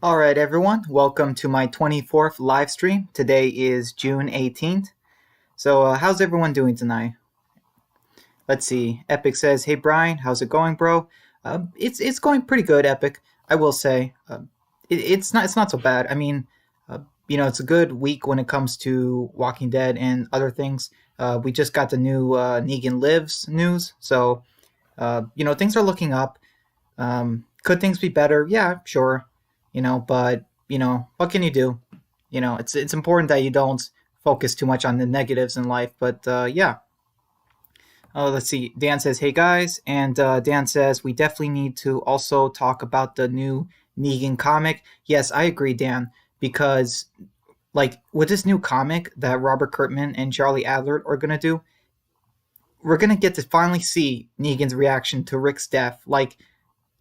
All right, everyone. Welcome to my 24th live stream. Today is June 18th. So, how's everyone doing tonight? Let's see. Epic says, "Hey Brian, how's it going, bro?" It's going pretty good, Epic. I will say, it's not so bad. I mean, it's a good week when it comes to Walking Dead and other things. We just got the new Negan Lives news, so things are looking up. Could things be better? Yeah, sure. But what can you do? It's important that you don't focus too much on the negatives in life. But yeah. Oh, let's see. Dan says, "Hey guys," and Dan says, "We definitely need to also talk about the new Negan comic." Yes, I agree, Dan, because like with this new comic that Robert Kirkman and Charlie Adler are gonna do, we're gonna get to finally see Negan's reaction to Rick's death. Like,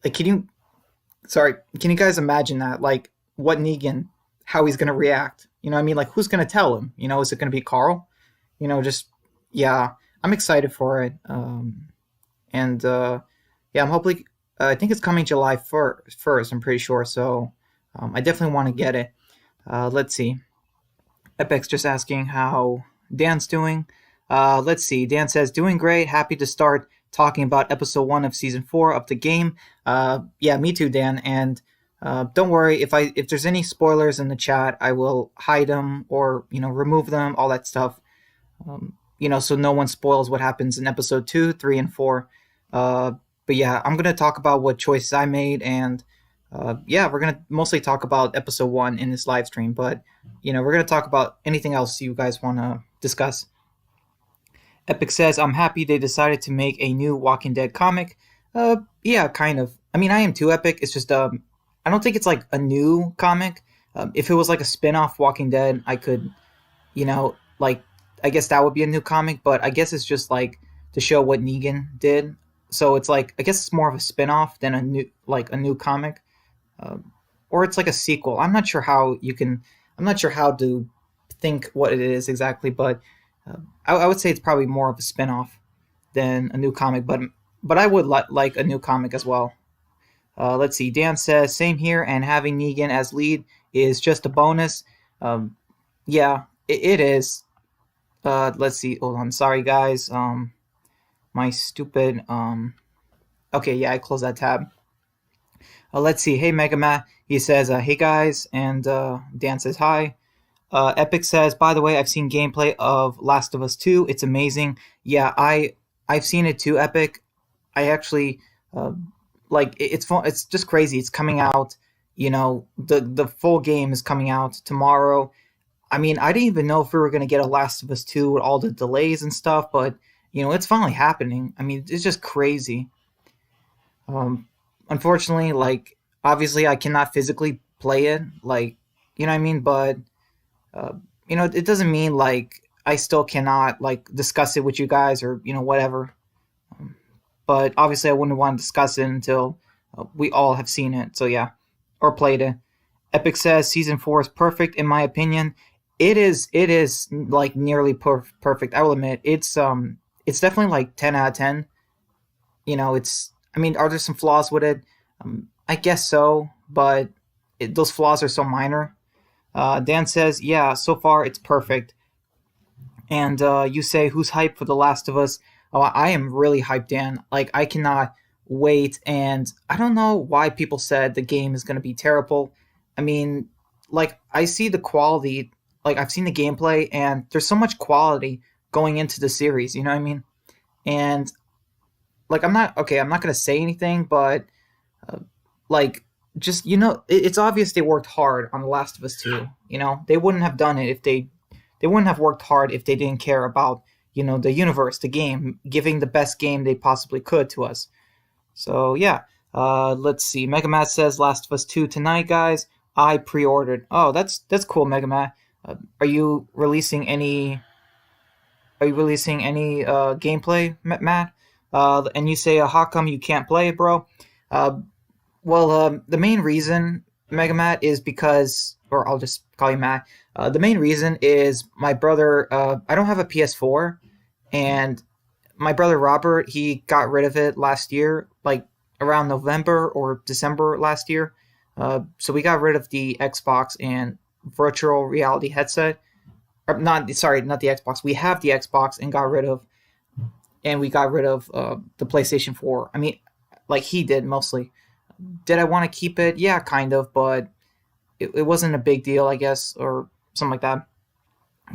can you guys imagine that? Like, what Negan, how he's gonna react? You know what I mean? Like, who's gonna tell him? Is it gonna be Carl? Just yeah, I'm excited for it. And yeah, I'm hopefully. I think it's coming July 1st. I'm pretty sure. So I definitely want to get it. Let's see. Epic's just asking how Dan's doing. Let's see. Dan says, "Doing great. Happy to start talking about episode 1 of season 4 of the game." Yeah, me too, Dan. And don't worry if there's any spoilers in the chat, I will hide them or remove them, all that stuff. So no one spoils what happens in episode 2, 3, and 4. But yeah, I'm gonna talk about what choices I made, and yeah, we're gonna mostly talk about episode 1 in this live stream. But we're gonna talk about anything else you guys want to discuss. Epic says, "I'm happy they decided to make a new Walking Dead comic." Yeah, kind of. I mean, I am too, Epic. It's just, I don't think it's like a new comic. If it was like a spin off Walking Dead, I could, like, I guess that would be a new comic, but I guess it's just like to show what Negan did. So it's like, I guess it's more of a spin off than a new comic. Or it's like a sequel. I'm not sure how to think what it is exactly, but I would say it's probably more of a spin-off than a new comic, but I would like a new comic as well. Let's see. Dan says, "Same here, and having Negan as lead is just a bonus." Yeah, it is. Let's see. Hold on. Sorry, guys. My stupid. Okay, yeah, I closed that tab. Let's see. Hey, Mega Matt. He says, "Hey guys," and Dan says, "Hi." Epic says, "By the way, I've seen gameplay of Last of Us 2. It's amazing." Yeah, I've seen it too, Epic. I actually uh, it's fun. It's just crazy. It's coming out. The full game is coming out tomorrow. I mean, I didn't even know if we were gonna get a Last of Us 2 with all the delays and stuff, but it's finally happening. I mean, it's just crazy. Unfortunately, like obviously, I cannot physically play it. Like, you know what I mean, but uh, it doesn't mean like I still cannot like discuss it with you guys or whatever. But obviously, I wouldn't want to discuss it until we all have seen it. So yeah, or played it. Epic says season 4 is perfect in my opinion. It is. It is like nearly perfect. I will admit it's definitely like 10 out of 10. It's. I mean, are there some flaws with it? I guess so, but those flaws are so minor. Dan says, "Yeah, so far it's perfect." And you say, "Who's hyped for The Last of Us?" Oh, I am really hyped, Dan. Like, I cannot wait. And I don't know why people said the game is going to be terrible. I mean, like, I see the quality, like, I've seen the gameplay, and there's so much quality going into the series, you know what I mean? And, like, I'm not going to say anything, but uh, like just it's obvious they worked hard on The Last of Us 2. They wouldn't have done it if they wouldn't have worked hard if they didn't care about the universe, the game, giving the best game they possibly could to us. So yeah, let's see. Megamat says Last of Us 2 tonight, guys. I pre-ordered. Oh, that's cool, Megamat. Are you releasing any gameplay, Matt? And you say, "How come you can't play it, bro?" Uh, well, the main reason, Mega Matt, is because, or I'll just call you Matt. The main reason is my brother. I don't have a PS4, and my brother Robert, he got rid of it last year, like around November or December last year. So we got rid of the Xbox and virtual reality headset. Or not sorry, not the Xbox. We have the Xbox and we got rid of the PlayStation 4. I mean, like he did mostly. Did I want to keep it? Yeah, kind of, but it wasn't a big deal, I guess, or something like that.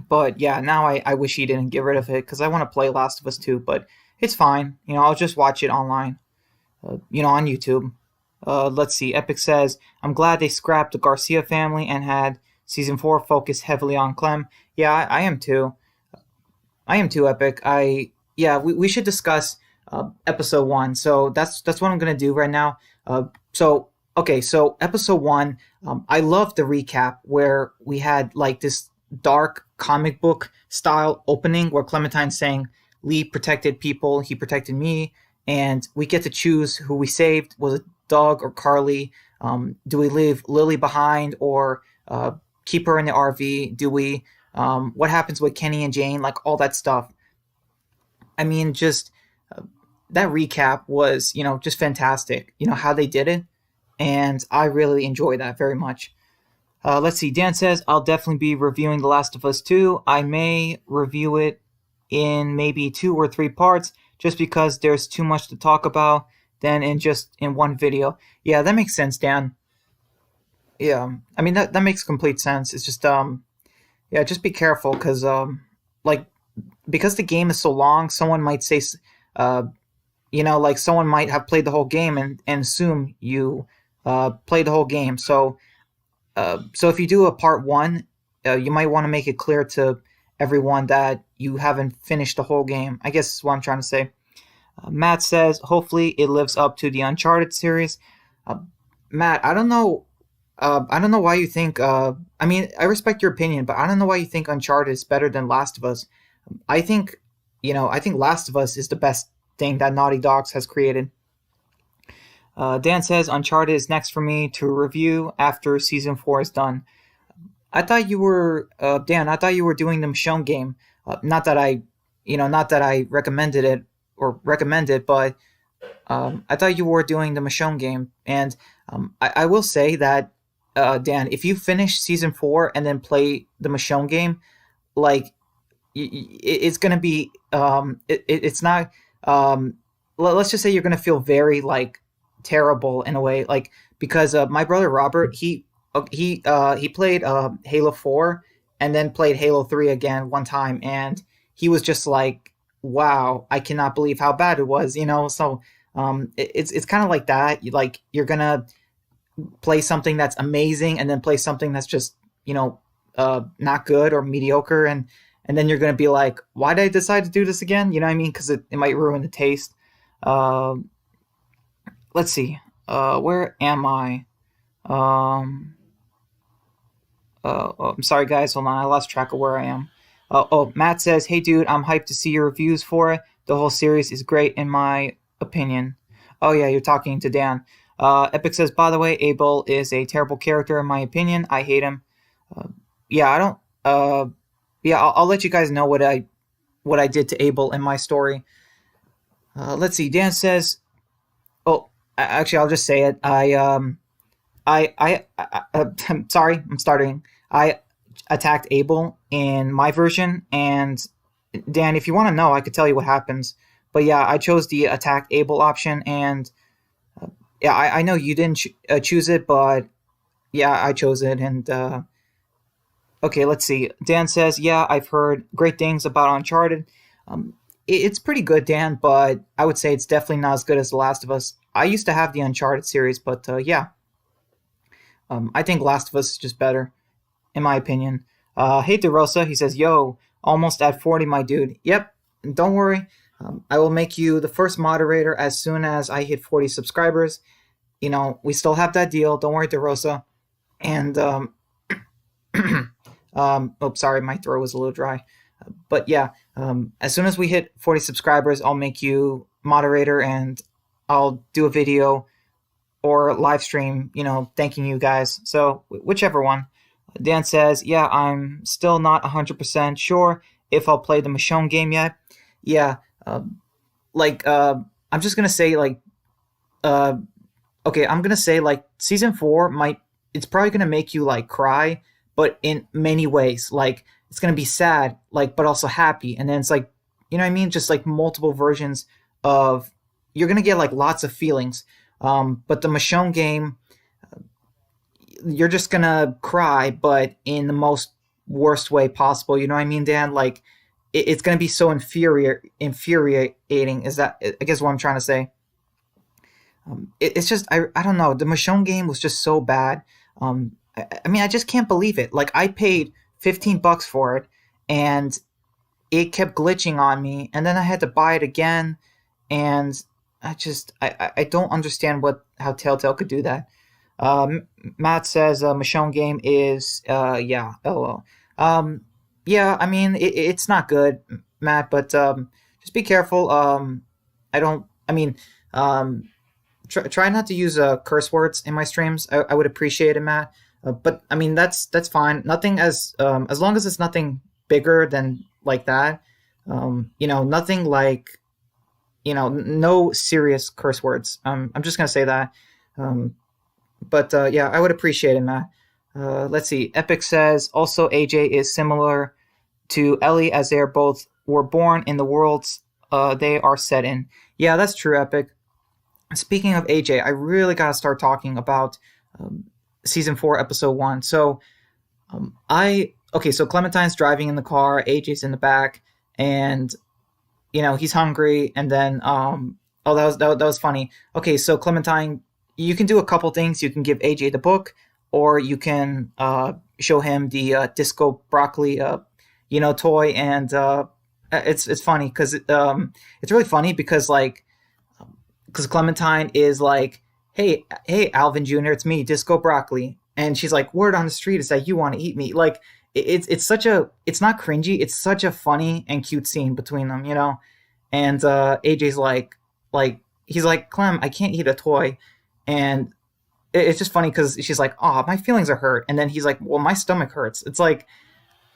But yeah, now I wish he didn't get rid of it because I want to play Last of Us 2, but it's fine. I'll just watch it online, on YouTube. Let's see. Epic says, I'm glad they scrapped the Garcia family and had season 4 focus heavily on Clem. Yeah, I am too. I am too, Epic. We should discuss episode 1. So that's what I'm gonna do right now. So okay, so episode 1, I love the recap where we had like this dark comic book style opening where Clementine's saying Lee protected people, he protected me, and we get to choose who we saved. Was it Doug or Carly? Do we leave Lily behind or keep her in the RV? Do we? What happens with Kenny and Jane? Like all that stuff. I mean, just that recap was, just fantastic. How they did it, and I really enjoy that very much. Let's see. Dan says, I'll definitely be reviewing The Last of Us 2. I may review it in maybe 2 or 3 parts just because there's too much to talk about than in one video. Yeah, that makes sense, Dan. Yeah, I mean, that makes complete sense. It's just, yeah, just be careful like, because the game is so long, someone might say, uh, like someone might have played the whole game and assume you played the whole game. So if you do a part 1, you might want to make it clear to everyone that you haven't finished the whole game. I guess is what I'm trying to say. Matt says, hopefully it lives up to the Uncharted series. Uh, Matt, I don't know. I don't know why you think. I mean, I respect your opinion, but I don't know why you think Uncharted is better than Last of Us. I think, I think Last of Us is the best thing that Naughty Dogs has created. Dan says Uncharted is next for me to review after season 4 is done. I thought you were Dan. I thought you were doing the Michonne game. Not that I recommended it or recommend it, but I thought you were doing the Michonne game. And I will say that Dan, if you finish season 4 and then play the Michonne game, like it's gonna be it's not. Let's just say you're gonna feel very like terrible in a way, like because my brother Robert he played Halo 4 and then played Halo 3 again one time, and he was just like, "Wow, I cannot believe how bad it was." So it's kind of like that. You're gonna play something that's amazing and then play something that's just not good or mediocre, and then you're gonna be like, "Why did I decide to do this again?" You know what I mean? Because it might ruin the taste. Let's see. Where am I? I'm sorry, guys. Hold on. I lost track of where I am. Matt says, hey, dude, I'm hyped to see your reviews for it. The whole series is great, in my opinion. Oh, yeah, you're talking to Dan. Epic says, by the way, Abel is a terrible character, in my opinion. I hate him. Yeah, I don't. Yeah, I'll let you guys know what I did to Abel in my story. Let's see. Dan says, oh, actually, I'll just say it. I'm sorry, I'm starting. I attacked Abel in my version, and Dan, if you want to know, I could tell you what happens. But yeah, I chose the attack Abel option, and yeah, I know you didn't choose it, but yeah, I chose it. And okay, let's see. Dan says, yeah, I've heard great things about Uncharted. It's pretty good, Dan, but I would say it's definitely not as good as The Last of Us. I used to have the Uncharted series, but yeah. I think Last of Us is just better, in my opinion. Hey, DeRosa, he says, yo, almost at 40, my dude. Yep, don't worry. I will make you the first moderator as soon as I hit 40 subscribers. We still have that deal. Don't worry, DeRosa. And, sorry, my throat was a little dry. But yeah, as soon as we hit 40 subscribers, I'll make you moderator and I'll do a video or live stream, thanking you guys. So whichever one. Dan says, yeah, I'm still not 100% sure if I'll play the Michonne game yet. Yeah, I'm just going to say, okay, I'm gonna say like season four might it's probably gonna make you like cry, but in many ways. Like it's gonna be sad, like but also happy, and then it's like you know what I mean, just like multiple versions of you're gonna get like lots of feelings. But the Michonne game, you're just gonna cry, but in the most worst way possible. You know what I mean, Dan? Like it's gonna be so infuriating. Is that I guess what I'm trying to say? It's just I don't know. The Michonne game was just so bad. I mean, I just can't believe it. Like I paid $15 for it, and it kept glitching on me, and then I had to buy it again, and I don't understand what how Telltale could do that. Matt says Michonne game is yeah, lol. Yeah, I mean it's not good, Matt, but just be careful. I don't. I mean, um, try not to use curse words in my streams. I would appreciate it, Matt. But I mean that's fine. Nothing as long as it's nothing bigger than like that. You know, nothing like no serious curse words. I'm just gonna say that. Um, but yeah, I would appreciate it, Matt. Let's see. Epic says also AJ is similar to Ellie as they are both were born in the worlds they are set in. Yeah, that's true, Epic. Speaking of AJ, I really gotta start talking about um, season four, episode one. So I okay, so Clementine's driving in the car, AJ's in the back, and he's hungry, and then oh that was funny. Okay, so Clementine, you can do a couple things. You can give AJ the book, or you can show him the disco broccoli toy, and it's funny because it's really funny because Clementine is like, hey, Alvin Jr., it's me, Disco Broccoli, and she's like, word on the street is that you want to eat me. Like, it's such a, it's not cringy, it's such a funny and cute scene between them, And AJ's like he's like, Clem, I can't eat a toy, and it's just funny because she's like, oh, my feelings are hurt, and then he's like, well, my stomach hurts. It's like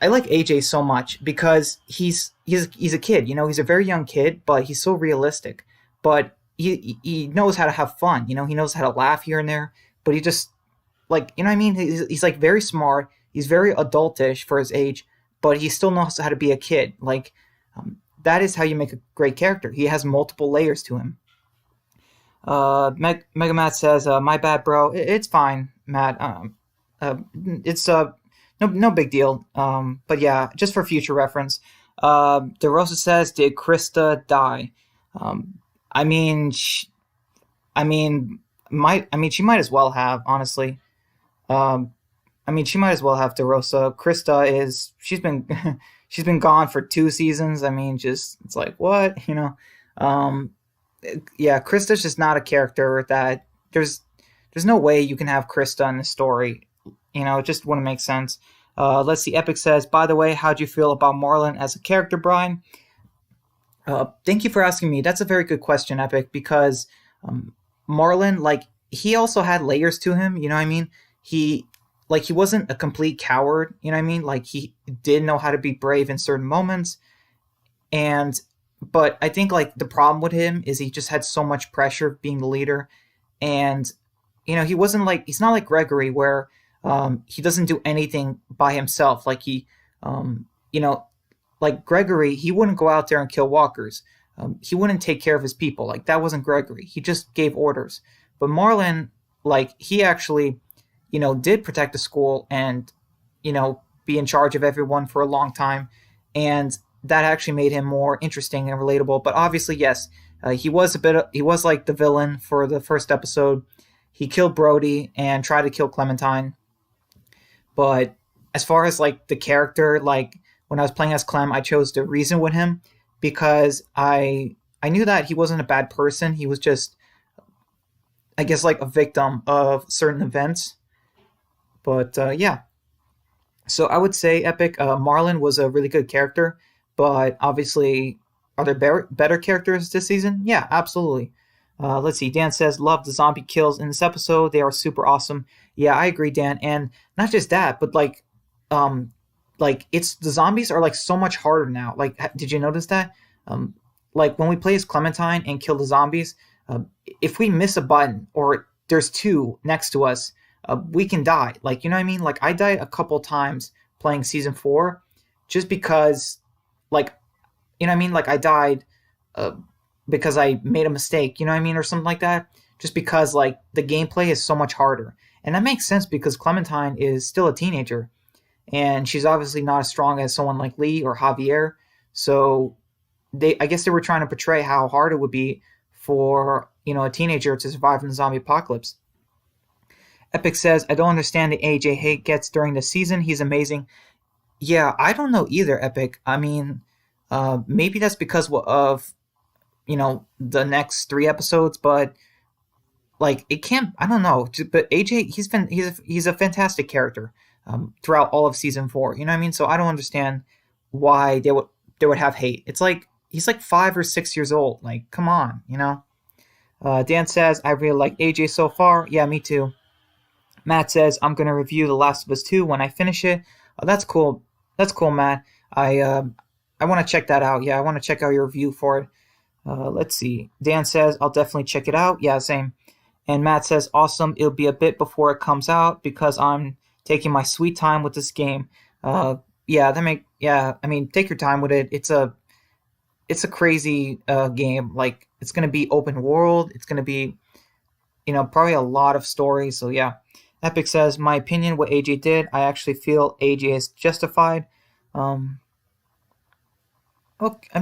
I like AJ so much because he's a kid, he's a very young kid, but he's so realistic. But he knows how to have fun, he knows how to laugh here and there, but he just like what I mean. He's like very smart. He's very adultish for his age, but he still knows how to be a kid. Like that is how you make a great character. He has multiple layers to him. Mega Matt says, "My bad, bro. It's fine, Matt. It's no big deal. But yeah, just for future reference. DeRosa says, did Krista die? I mean, she might as well have, honestly. Um, I mean, she might as well have DeRosa. Krista she's been she's been gone for 2 seasons. I mean, just it's like what Um, yeah, Krista's just not a character that there's no way you can have Krista in the story. It just wouldn't make sense. Let's see. Epic says, by the way, how'd you feel about Marlon as a character, Brian? Thank you for asking me. That's a very good question, Epic, because Marlon, like, he also had layers to him. You know what I mean? He wasn't a complete coward. You know what I mean? Like, he did know how to be brave in certain moments. But I think, like, the problem with him is he just had so much pressure being the leader. And, he's not like Gregory where he doesn't do anything by himself. Like, um, you know, like Gregory, he wouldn't go out there and kill walkers. He wouldn't take care of his people. Like that wasn't Gregory. He just gave orders. But Marlon, like he actually, did protect the school and, be in charge of everyone for a long time, and that actually made him more interesting and relatable. But obviously, yes, he was he was like the villain for the first episode. He killed Brody and tried to kill Clementine. But as far as like the character, like when I was playing as Clem, I chose to reason with him because I knew that he wasn't a bad person. He was just, I guess, like a victim of certain events. But yeah, so I would say Epic. Marlon was a really good character, but obviously, are there better characters this season? Yeah, absolutely. Let's see. Dan says, love the zombie kills in this episode. They are super awesome. Yeah, I agree, Dan. And not just that, but like it's the zombies are like so much harder now. Like, did you notice that? Like when we play as Clementine and kill the zombies, if we miss a button or there's two next to us, we can die. Like, you know what I mean? Like, I died a couple times playing season four, just because, like, you know what I mean? Like, I died uh, because I made a mistake. You know what I mean, or something like that. Just because like the gameplay is so much harder, and that makes sense because Clementine is still a teenager, and she's obviously not as strong as someone like Lee or Javier. So I guess they were trying to portray how hard it would be for a teenager to survive in the zombie apocalypse. Epic says, I don't understand the AJ hate gets during the season. He's amazing. Yeah, I don't know either, Epic. I mean, maybe that's because of the next three episodes, but like it can't. I don't know, but AJ, he's a fantastic character throughout all of season four. You know what I mean? So I don't understand why they would have hate. It's like he's like 5 or 6 years old. Like, come on, you know. Dan says, I really like AJ so far. Yeah, me too. Matt says, I'm going to review The Last of Us 2 when I finish it. That's cool. That's cool, Matt. I want to check that out. Yeah, I want to check out your review for it. Let's see. Dan says, I'll definitely check it out. Yeah, same. And Matt says, awesome. It'll be a bit before it comes out because I'm taking my sweet time with this game. Yeah, I mean, take your time with it. It's a crazy game. Like, it's going to be open world. It's going to be, probably a lot of stories. So yeah. Epic says, my opinion, what AJ did, I actually feel AJ is justified. Um, okay, I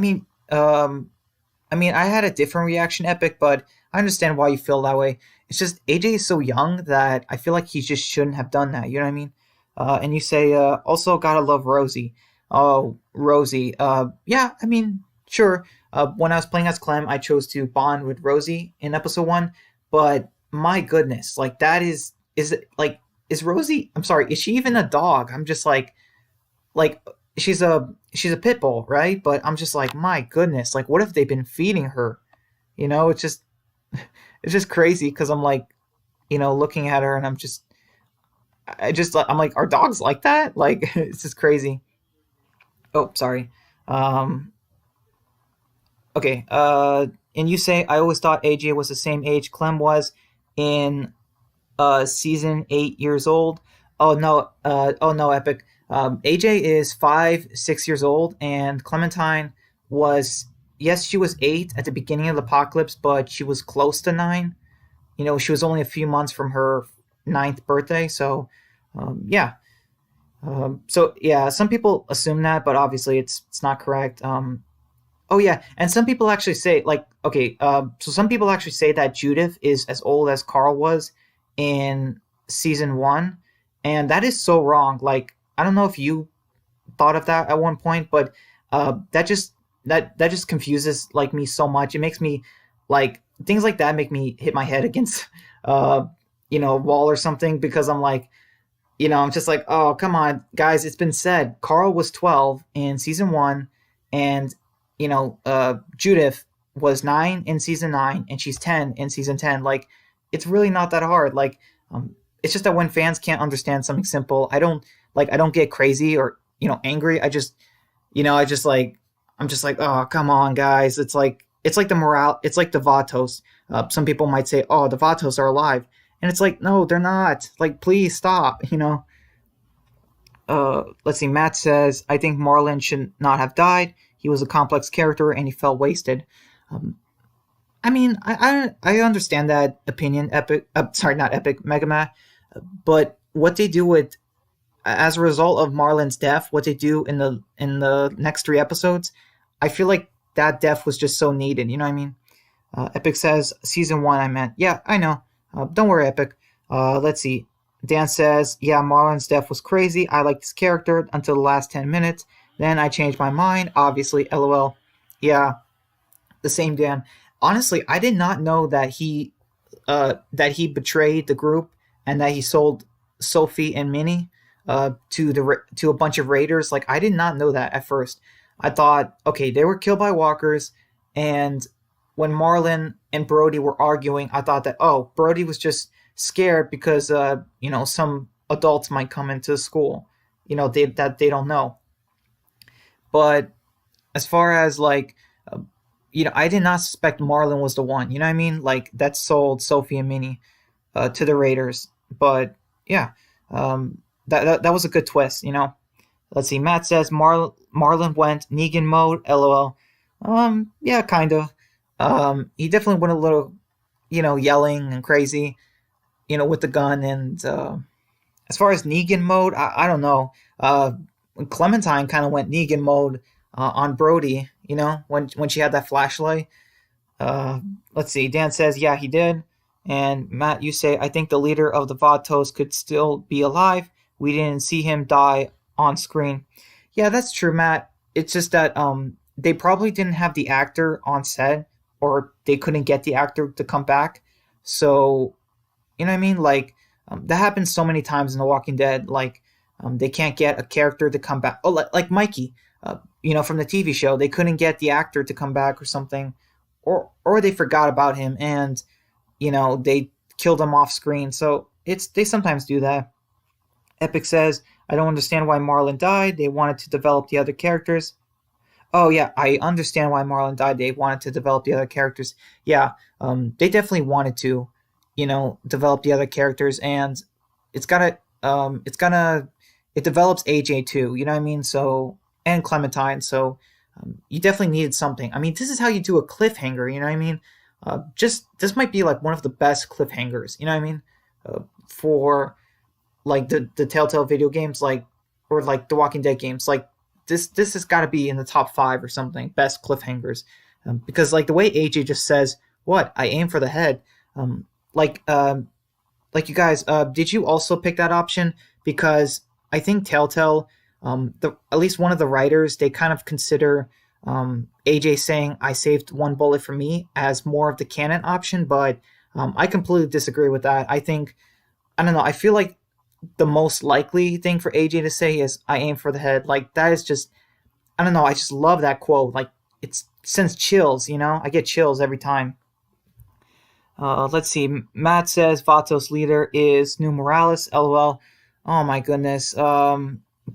had a different reaction, Epic, but I understand why you feel that way. It's just AJ is so young that I feel like he just shouldn't have done that. You know what I mean? And you say, also gotta love Rosie. Oh, Rosie. Yeah, I mean, sure. When I was playing as Clem, I chose to bond with Rosie in episode one, but my goodness, like that is it like is Rosie? I'm sorry, is she even a dog? I'm just like she's a pit bull, right? But I'm just like, my goodness, like what have they been feeding her? It's just it's just crazy because I'm like, looking at her and I'm like, are dogs like that? Like it's just crazy. Oh, sorry. Um, okay. And you say I always thought AJ was the same age Clem was in season 8 years old. Oh no, Epic. AJ is 5, 6 years old, and Clementine was, yes, she was 8 at the beginning of the apocalypse, but she was close to 9. She was only a few months from her ninth birthday. So, yeah. So yeah, some people assume that, but obviously it's not correct. Oh yeah, and some people actually say like, okay, so some people actually say that Judith is as old as Carl was in season one, and that is so wrong. Like, I don't know if you thought of that at one point, but that just confuses like me so much. It makes me like things like that make me hit my head against uh a wall or something because I'm like, I'm just like, oh, come on, guys. It's been said. Carl was 12 in season one, and, Judith was 9 in season 9, and she's 10 in season 10. Like, it's really not that hard. Like, it's just that when fans can't understand something simple, I don't get crazy or, angry. I just like, I'm just like, oh, come on, guys. It's like the morale, it's like the Vatos. Some people might say, oh, the Vatos are alive. And it's like, no, they're not. Like, please stop. Let's see. Matt says, I think Marlon should not have died. He was a complex character and he felt wasted. Um, I mean, I understand that opinion, Epic. Sorry, not Epic, Megamat. But what they do with, as a result of Marlon's death, what they do in the next three episodes, I feel like that death was just so needed. You know what I mean? Epic says season one. I meant, yeah, I know. Don't worry, Epic. Let's see. Dan says, yeah, Marlon's death was crazy. I liked this character until the last 10 minutes. Then I changed my mind. Obviously, LOL. Yeah, the same Dan. Honestly, I did not know that he betrayed the group and that he sold Sophie and Minnie to a bunch of raiders. Like, I did not know that at first. I thought, okay, they were killed by walkers, and when Marlon and Brody were arguing, I thought that, oh, Brody was just scared because some adults might come into school, that they don't know. But as far as like, I did not suspect Marlon was the one. You know what I mean? Like, that sold Sophie and Minnie. to the Raiders. But yeah, that was a good twist. Let's see. Matt says Marlon went Negan mode. LOL. Yeah, kind of. He definitely went a little, yelling and crazy, with the gun. And as far as Negan mode, I don't know. Clementine kind of went Negan mode on Brody. When she had that flashlight. Uh, let's see. Dan says, yeah, he did. And Matt, you say, I think the leader of the Vatos could still be alive. We didn't see him die on screen. Yeah, that's true, Matt. It's just that they probably didn't have the actor on set, or they couldn't get the actor to come back. So, you know what I mean? Like, that happens so many times in The Walking Dead. Like, they can't get a character to come back. Oh, like Mikey, from the TV show. They couldn't get the actor to come back or something. Or they forgot about him and they killed him off screen. So they sometimes do that. Epic says, I don't understand why Marlon died. They wanted to develop the other characters. Oh yeah, I understand why Marlon died. They wanted to develop the other characters. Yeah, they definitely wanted to, develop the other characters, and it's gonna it develops AJ too. You know what I mean? So, and Clementine. So you definitely needed something. I mean, this is how you do a cliffhanger. You know what I mean? Just this might be like one of the best cliffhangers. You know what I mean? For like the Telltale video games, or like the Walking Dead games, like this has got to be in the top 5 or something, best cliffhangers, because like the way AJ just says, "What I aim for the head," um, like like you guys, did you also pick that option? Because I think Telltale, at least one of the writers, they kind of consider AJ saying "I saved one bullet for me" as more of the canon option, but I completely disagree with that. I don't know. I feel like the most likely thing for AJ to say is "I aim for the head." Like that is just, I don't know. I just love that quote. Like it sends chills. I get chills every time. Let's see. Matt says Vatos leader is New Morales. LOL. Oh my goodness.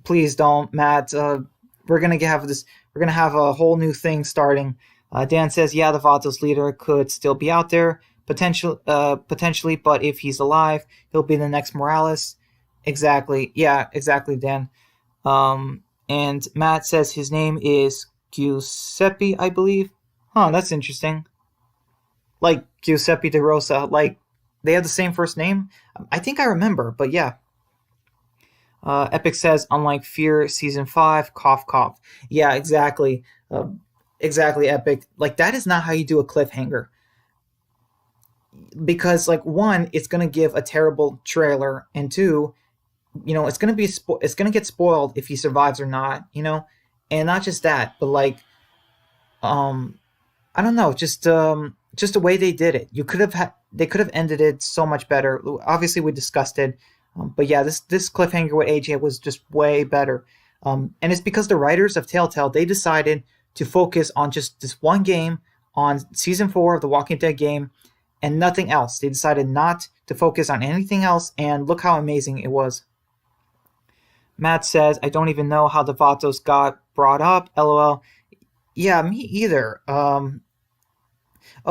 Please don't, Matt. We're gonna have this. We're gonna have a whole new thing starting. Dan says, yeah, the Vatos leader could still be out there, potentially, but if he's alive, he'll be the next Morales. Exactly. Yeah, exactly, Dan. And Matt says his name is Giuseppe, I believe. Huh, that's interesting. Like Giuseppe De Rosa. Like they have the same first name. I think I remember, but yeah. Epic says, unlike Fear Season 5, cough, cough. Yeah, exactly. Exactly, Epic. Like, that is not how you do a cliffhanger. Because, like, one, it's going to give a terrible trailer, and two, it's going to it's going to get spoiled if he survives or not, And not just that, but, like, I don't know, just the way they did it. They could have ended it so much better. Obviously, we discussed it. But yeah, this cliffhanger with AJ was just way better. And it's because the writers of Telltale, they decided to focus on just this one game, on Season 4 of the Walking Dead game, and nothing else. They decided not to focus on anything else, and look how amazing it was. Matt says, I don't even know how the Vatos got brought up. LOL. Yeah, me either. Oh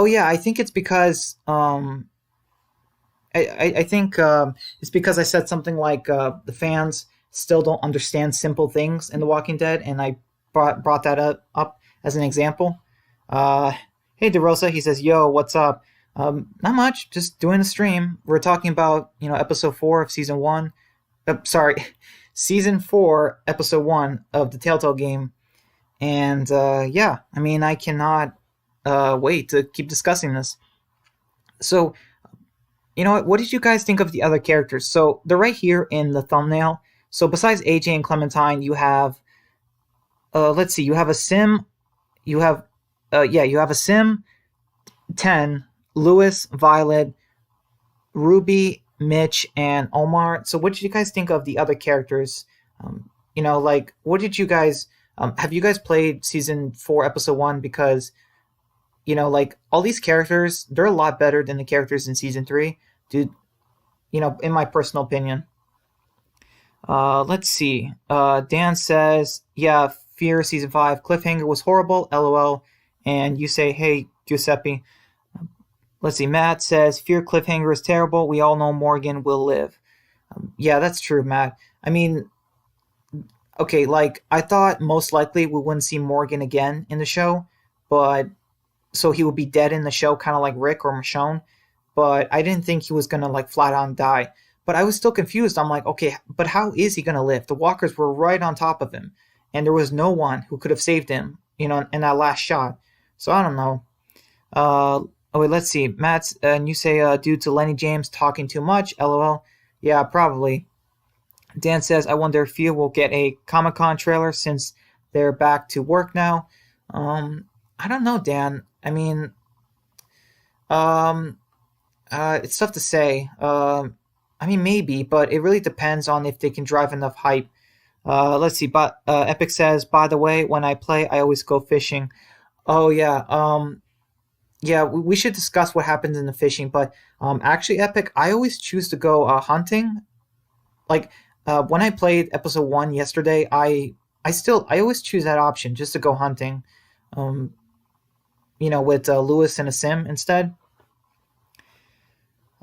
yeah, I think it's because... I think it's because I said something like the fans still don't understand simple things in The Walking Dead, and I brought that up as an example. Hey, DeRosa, he says, yo, what's up? Not much, just doing a stream. We're talking about, episode 4 of season 1. Sorry, season 4, episode 1 of the Telltale game. And yeah, I mean, I cannot wait to keep discussing this. So, what did you guys think of the other characters? So they're right here in the thumbnail. So besides AJ and Clementine, you have, let's see, you have a Sim, you have a Sim, 10, Lewis, Violet, Ruby, Mitch, and Omar. So what did you guys think of the other characters? What did you guys, have you guys played season 4, episode 1? Because all these characters, they're a lot better than the characters in season 3, dude. In my personal opinion. Let's see. Dan says, yeah, Fear season 5 cliffhanger was horrible. LOL. And you say, hey, Giuseppe. Let's see. Matt says Fear cliffhanger is terrible. We all know Morgan will live. Yeah, that's true, Matt. I mean, okay, like I thought most likely we wouldn't see Morgan again in the show, but so he would be dead in the show, kind of like Rick or Michonne. But I didn't think he was gonna like flat on die. But I was still confused. I'm like, okay, but how is he gonna live? The walkers were right on top of him, and there was no one who could have saved him, in that last shot. So I don't know. Oh wait, let's see. Matt's and you say due to Lenny James talking too much. LOL. Yeah, probably. Dan says, I wonder if Fear will get a Comic Con trailer since they're back to work now. I don't know, Dan. I mean, um, it's tough to say. I mean, maybe, but it really depends on if they can drive enough hype. Let's see. But Epic says, by the way, when I play, I always go fishing. Oh yeah. Yeah. We should discuss what happens in the fishing. But actually, Epic, I always choose to go hunting. Like when I played episode one yesterday, I always choose that option just to go hunting. Um, with Lewis and a sim instead.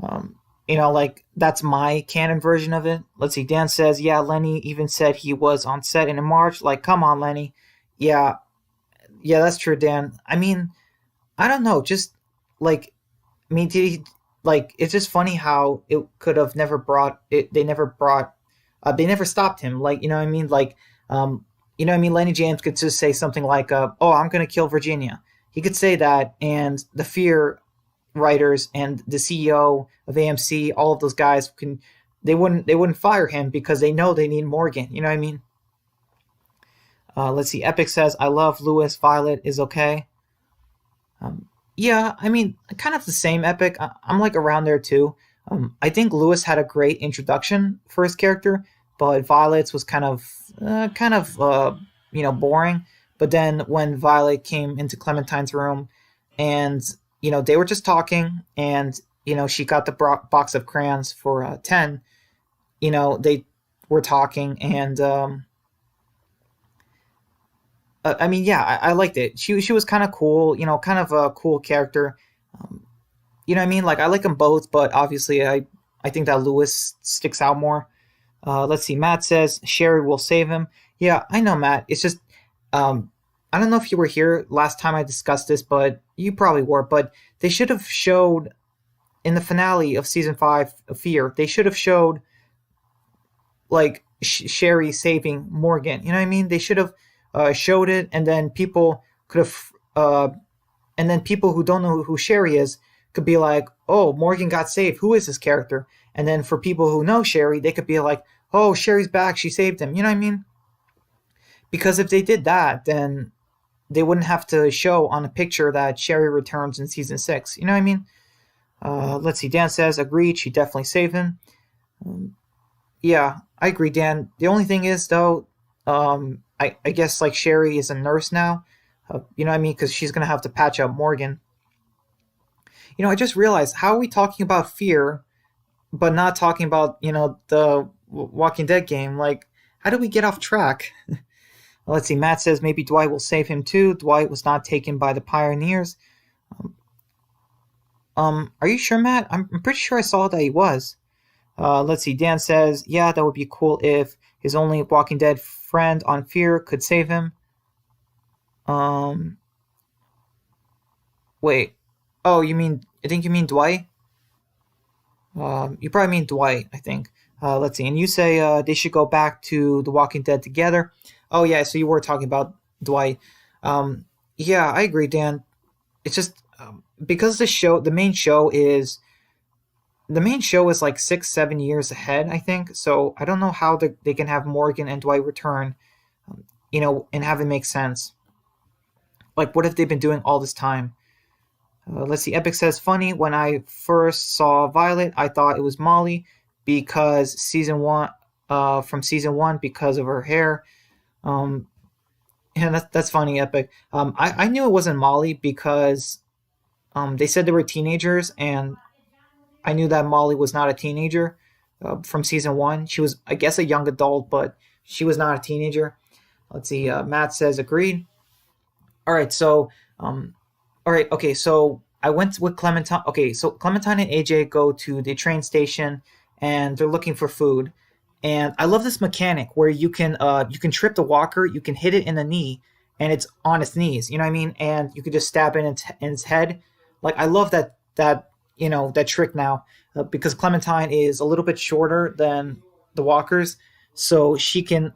Um, like that's my canon version of it. Let's see. Dan says, yeah, Lenny even said he was on set in March. Like, come on, Lenny. Yeah, yeah, that's true, Dan. I mean, I don't know. Just like, I mean, like it's just funny how it could have never brought it. They never stopped him. Like, you know what I mean? Like, what I mean? Lenny James could just say something like, "Oh, I'm gonna kill Virginia." He could say that, and the Fear writers and the CEO of AMC, all of those guys they wouldn't fire him because they know they need Morgan. You know what I mean? Let's see. Epic says, "I love Lewis. Violet is okay." Yeah, I mean, kind of the same Epic. I'm like around there too. I think Lewis had a great introduction for his character, but Violet's was boring. But then when Violet came into Clementine's room, and they were just talking, and she got the box of crayons for 10. They were talking, and I mean, yeah, I liked it. She was kind of cool, kind of a cool character. Um, you know what I mean? Like I like them both, but obviously I think that Lewis sticks out more. Let's see. Matt says Sherry will save him. Yeah, I know, Matt. It's just um, I don't know if you were here last time I discussed this, but you probably were. But they should have showed in the finale of season 5 of Fear. They should have showed like Sherry saving Morgan. You know what I mean? They should have showed it, and then people could have, and then people who don't know who Sherry is could be like, "Oh, Morgan got saved. Who is this character?" And then for people who know Sherry, they could be like, "Oh, Sherry's back. She saved him." You know what I mean? Because if they did that, then they wouldn't have to show on a picture that Sherry returns in season 6. You know what I mean? Let's see. Dan says, agreed. She definitely saved him. Um, yeah, I agree, Dan. The only thing is, though, I guess like Sherry is a nurse now. You know what I mean? Because she's going to have to patch up Morgan. I just realized how are we talking about Fear, but not talking about, the Walking Dead game? Like, how did we get off track? Let's see. Matt says maybe Dwight will save him too. Dwight was not taken by the pioneers. Um, are you sure, Matt? I'm pretty sure I saw that he was. Let's see. Dan says, yeah, that would be cool if his only Walking Dead friend on Fear could save him. Um, Wait. Oh, I think you mean Dwight? You probably mean Dwight, I think. Let's see. And you say they should go back to The Walking Dead together. Oh, yeah, so you were talking about Dwight. Yeah, I agree, Dan. It's just because the main show is like 6-7 years ahead, I think. So I don't know how they can have Morgan and Dwight return, and have it make sense. Like, what have they been doing all this time? Let's see. Epic says, funny, when I first saw Violet, I thought it was Molly because from season one, because of her hair. Um, yeah, that's funny, Epic. I knew it wasn't Molly because they said they were teenagers, and I knew that Molly was not a teenager from season one. She was, I guess, a young adult, but she was not a teenager. Let's see. Matt says, agreed. All right, so, all right, okay, so I went with Clementine. Okay, so Clementine and AJ go to the train station and they're looking for food. And I love this mechanic where you can trip the walker, you can hit it in the knee, and it's on its knees. You know what I mean? And you could just stab it in its head. Like I love that trick now because Clementine is a little bit shorter than the walkers, so she can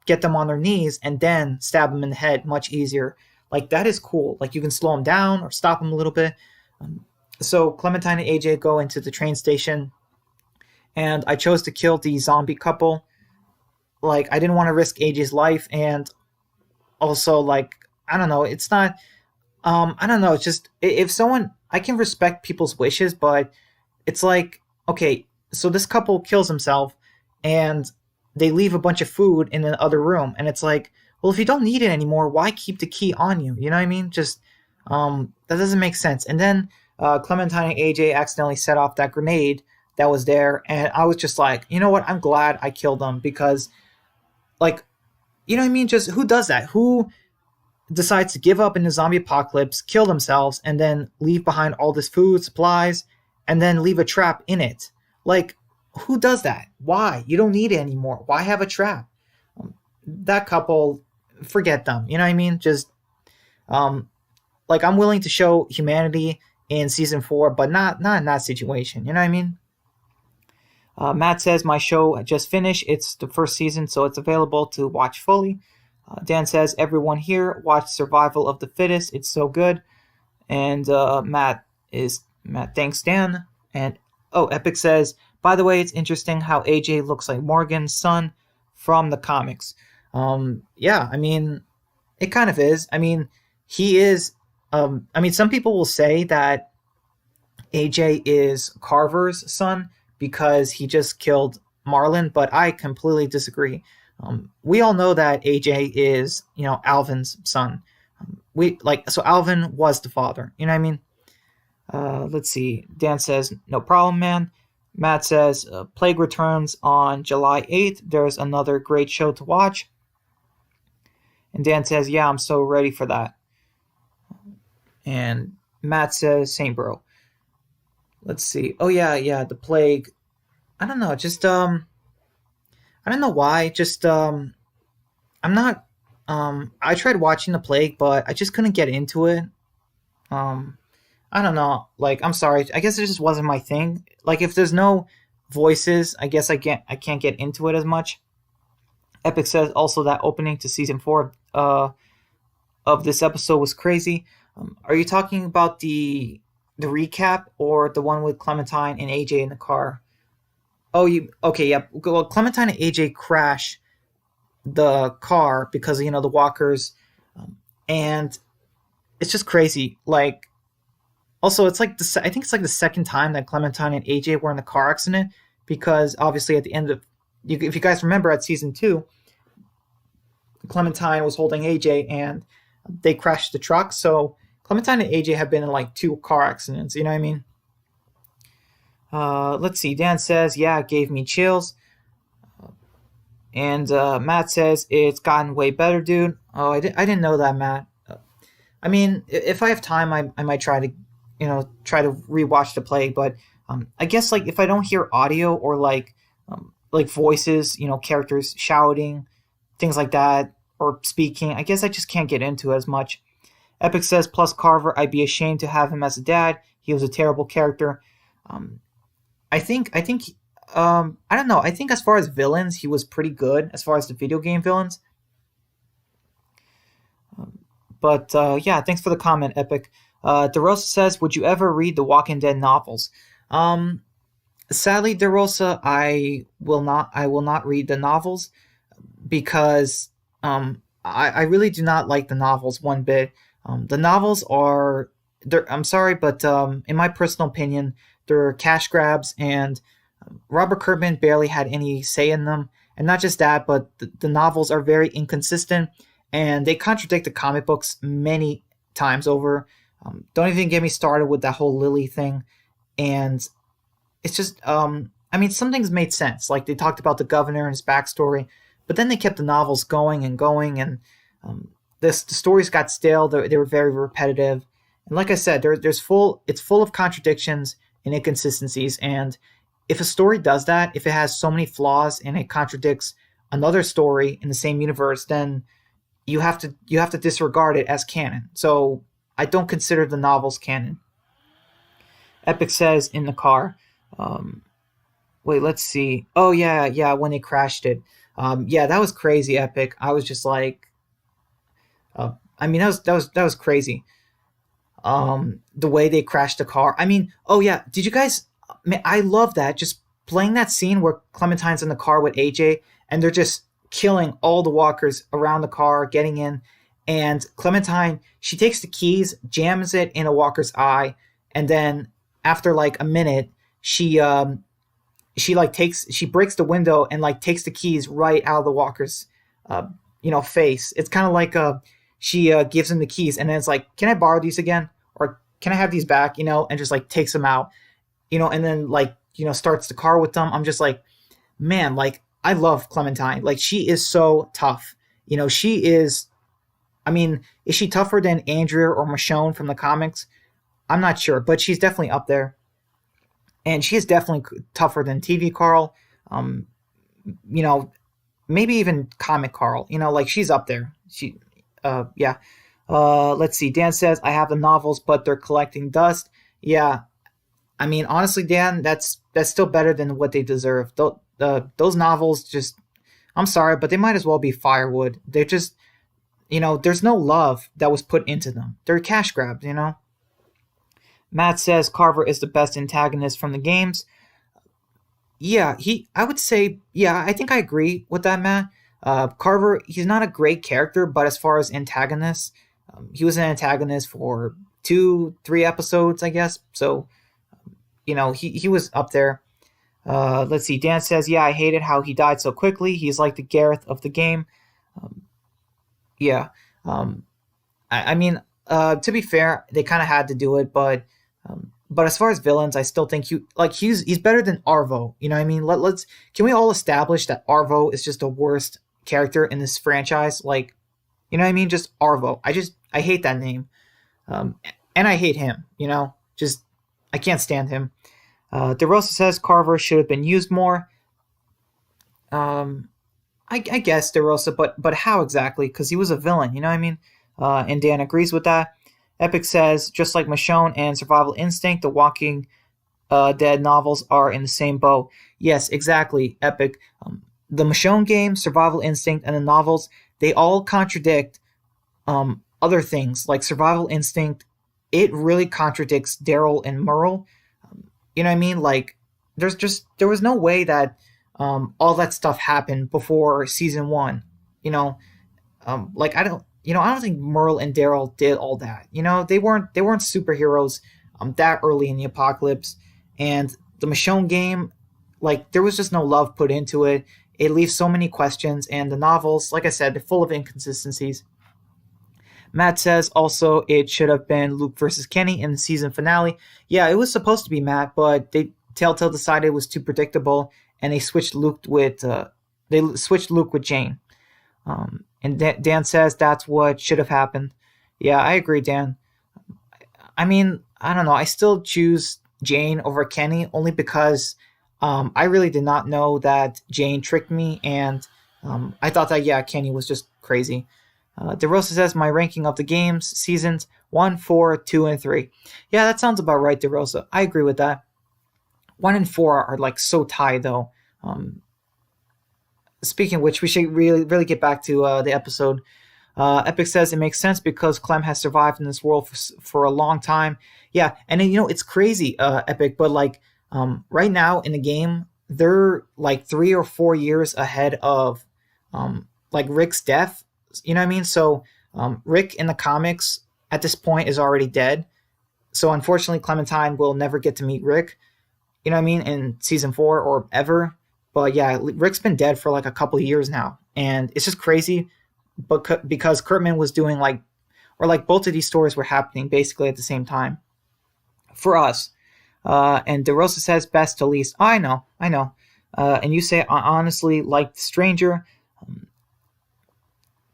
get them on their knees and then stab them in the head much easier. Like that is cool. Like you can slow them down or stop them a little bit. Um, so Clementine and AJ go into the train station, and I chose to kill the zombie couple. Like I didn't want to risk AJ's life, and also like I don't know. It's not. I don't know. It's just if someone I can respect people's wishes, but it's like okay, so this couple kills himself, and they leave a bunch of food in the other room, and it's like, well, if you don't need it anymore, why keep the key on you? You know what I mean? Just that doesn't make sense. And then Clementine and AJ accidentally set off that grenade that was there, and I was just like, you know what? I'm glad I killed them because, like, you know what I mean? Just who does that? Who decides to give up in the zombie apocalypse, kill themselves, and then leave behind all this food, supplies, and then leave a trap in it? Like, who does that? Why? You don't need it anymore. Why have a trap? That couple, forget them. You know what I mean? Just um, like I'm willing to show humanity in season 4, but not in that situation. You know what I mean? Matt says my show just finished. It's the first season, so it's available to watch fully. Dan says everyone here watch Survival of the Fittest. It's so good. And Matt thanks Dan. And Epic says, by the way, it's interesting how AJ looks like Morgan's son from the comics. Yeah, I mean, it kind of is. I mean, he is. I mean, some people will say that AJ is Carver's son because he just killed Marlon, but I completely disagree. We all know that AJ is, Alvin's son. So Alvin was the father. You know what I mean? Let's see. Dan says, no problem, man. Matt says, Plague returns on July 8th. There's another great show to watch. And Dan says, yeah, I'm so ready for that. And Matt says, same bro. Let's see. Oh, yeah, the Plague. I don't know. Just, I don't know why. Just, I'm not, I tried watching the Plague, but I just couldn't get into it. I don't know. Like, I'm sorry. I guess it just wasn't my thing. Like, if there's no voices, I guess I can't get into it as much. Epic says also that opening to season 4 of this episode was crazy. Are you talking about the recap or the one with Clementine and AJ in the car? Oh, okay, yeah. Well, Clementine and AJ crash the car because the walkers, and it's just crazy. Like, also, it's like I think it's like the second time that Clementine and AJ were in the car accident because obviously at the end of, if you guys remember at season 2, Clementine was holding AJ and they crashed the truck. So Clementine and AJ have been in like 2 car accidents. You know what I mean? Let's see. Dan says, yeah, it gave me chills. And Matt says, it's gotten way better, dude. Oh, I didn't know that, Matt. I mean, if I have time, I might try to, rewatch the play. But I guess like if I don't hear audio or like voices, characters shouting, things like that, or speaking, I guess I just can't get into it as much. Epic says, plus Carver, I'd be ashamed to have him as a dad. He was a terrible character. I think I don't know. I think as far as villains, he was pretty good as far as the video game villains. But yeah, thanks for the comment, Epic. DeRosa says, would you ever read the Walking Dead novels? Sadly, DeRosa, I will not read the novels because I really do not like the novels one bit. The novels are, I'm sorry, but in my personal opinion, they're cash grabs, and Robert Kirkman barely had any say in them. And not just that, but the novels are very inconsistent, and they contradict the comic books many times over. Don't even get me started with that whole Lily thing. And it's just, I mean, some things made sense. Like they talked about the governor and his backstory, but then they kept the novels going and going, and the stories got stale. They were very repetitive. And like I said, it's full of contradictions and inconsistencies. And if a story does that, if it has so many flaws and it contradicts another story in the same universe, then you have to disregard it as canon. So I don't consider the novels canon. Epic says in the car. Um, Wait, let's see. Oh yeah, when they crashed it. Yeah, that was crazy, Epic. I was just like, I mean, that was crazy. The way they crashed the car. I mean, oh yeah, did you guys? Man, I love that. Just playing that scene where Clementine's in the car with AJ, and they're just killing all the walkers around the car, getting in, and Clementine she takes the keys, jams it in a walker's eye, and then after like a minute, she like takes she breaks the window and like takes the keys right out of the walker's face. It's kind of like she gives him the keys and then it's like, can I borrow these again, or can I have these back, and just like takes them out, and then like starts the car with them. I'm just like, man, like I love Clementine. Like she is so tough. She is. I mean, is she tougher than Andrea or Michonne from the comics? I'm not sure, but she's definitely up there, and she is definitely tougher than TV Carl. Um, you know, maybe even comic Carl. Like she's up there. Yeah. Let's see. Dan says I have the novels, but they're collecting dust. Yeah. I mean, honestly, Dan, that's still better than what they deserve. Those novels just. I'm sorry, but they might as well be firewood. They're just. There's no love that was put into them. They're cash grabs. Matt says Carver is the best antagonist from the games. Yeah, I would say, yeah, I think I agree with that, Matt. Carver, he's not a great character, but as far as antagonists, he was an antagonist for 2, 3 episodes, I guess. So, he was up there. Let's see. Dan says, yeah, I hated how he died so quickly. He's like the Gareth of the game. Um, yeah. Um, I mean, to be fair, they kind of had to do it, but as far as villains, I still think he's better than Arvo. You know what I mean? Let's can we all establish that Arvo is just the worst character in this franchise? Like, you know what I mean? Just Arvo. I hate that name, um, and I hate him. Just I can't stand him. DeRosa says Carver should have been used more. Um, I guess DeRosa, but how exactly? Because he was a villain. You know what I mean? And Dan agrees with that. Epic says, just like Michonne and Survival Instinct, the Walking Dead novels are in the same boat. Yes, exactly, Epic. The Michonne game, Survival Instinct, and the novels, they all contradict other things. Like Survival Instinct, it really contradicts Daryl and Merle. You know what I mean? Like, there was no way that all that stuff happened before season 1. You know, like I don't think Merle and Daryl did all that. They weren't superheroes that early in the apocalypse. And the Michonne game, like there was just no love put into it. It leaves so many questions, and the novels, like I said, they're full of inconsistencies. Matt says also it should have been Luke versus Kenny in the season finale. Yeah, it was supposed to be Matt, but Telltale decided it was too predictable, and they switched Luke with Jane. And Dan says that's what should have happened. Yeah, I agree, Dan. I mean, I don't know. I still choose Jane over Kenny only because I really did not know that Jane tricked me, and I thought that, yeah, Kenny was just crazy. DeRosa says my ranking of the games, seasons 1, 4, 2, and 3. Yeah, that sounds about right, DeRosa. I agree with that. 1 and 4 are like so tied, though. Speaking of which, we should really get back to the episode. Epic says it makes sense because Clem has survived in this world for a long time. Yeah, and then, it's crazy, Epic, but like right now in the game, they're like 3 or 4 years ahead of like Rick's death. You know what I mean? So Rick in the comics at this point is already dead. So unfortunately, Clementine will never get to meet Rick. You know what I mean? In season 4 or ever. But yeah, Rick's been dead for like a couple of years now, and it's just crazy. But because Kurtman was doing both of these stories were happening basically at the same time for us. And DeRosa says best to least. Oh, I know. And you say honestly like the Stranger.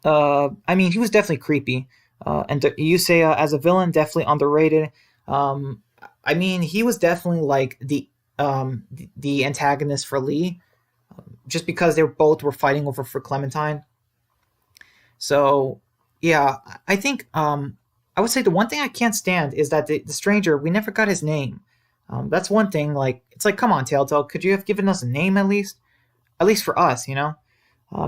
I mean, he was definitely creepy. And you say as a villain, definitely underrated. Um, I mean, he was definitely like the antagonist for Lee, just because they both were fighting over for Clementine. So yeah, I think I would say the one thing I can't stand is that the stranger, we never got his name. That's one thing. Like it's like, come on, Telltale, could you have given us a name at least? At least for us, you know.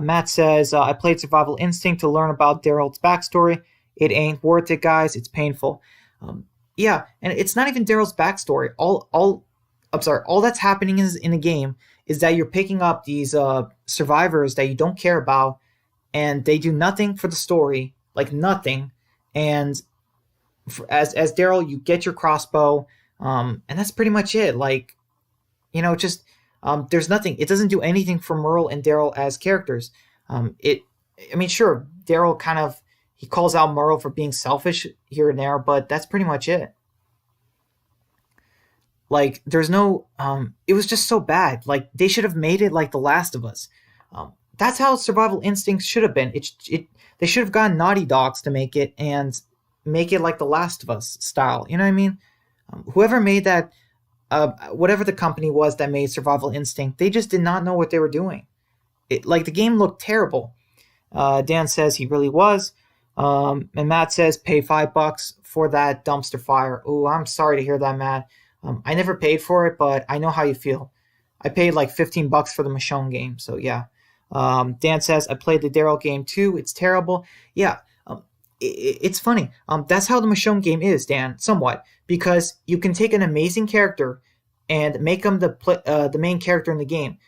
Matt says, I played Survival Instinct to learn about Daryl's backstory. It ain't worth it, guys. It's painful. Um, yeah, and it's not even Daryl's backstory. I'm sorry. All that's happening is in the game is that you're picking up these survivors that you don't care about, and they do nothing for the story, like nothing. And as Daryl, you get your crossbow, and that's pretty much it. Like just there's nothing. It doesn't do anything for Merle and Daryl as characters. It, I mean, sure, Daryl kind of he calls out Merle for being selfish here and there, but that's pretty much it. Like, there's no. It was just so bad. Like, they should have made it like The Last of Us. That's how Survival Instinct should have been. They should have gotten Naughty Dogs to make it and make it like The Last of Us style. You know what I mean? Whoever made that whatever the company was that made Survival Instinct, they just did not know what they were doing. Like the game looked terrible. Dan says he really was, and Matt says pay $5 for that dumpster fire. Ooh, I'm sorry to hear that, Matt. I never paid for it, but I know how you feel. I paid like $15 for the Michonne game, so yeah. Dan says I played the Daryl game too. It's terrible. Yeah, it's funny. That's how the Michonne game is, Dan, somewhat, because you can take an amazing character and make them the main character in the game.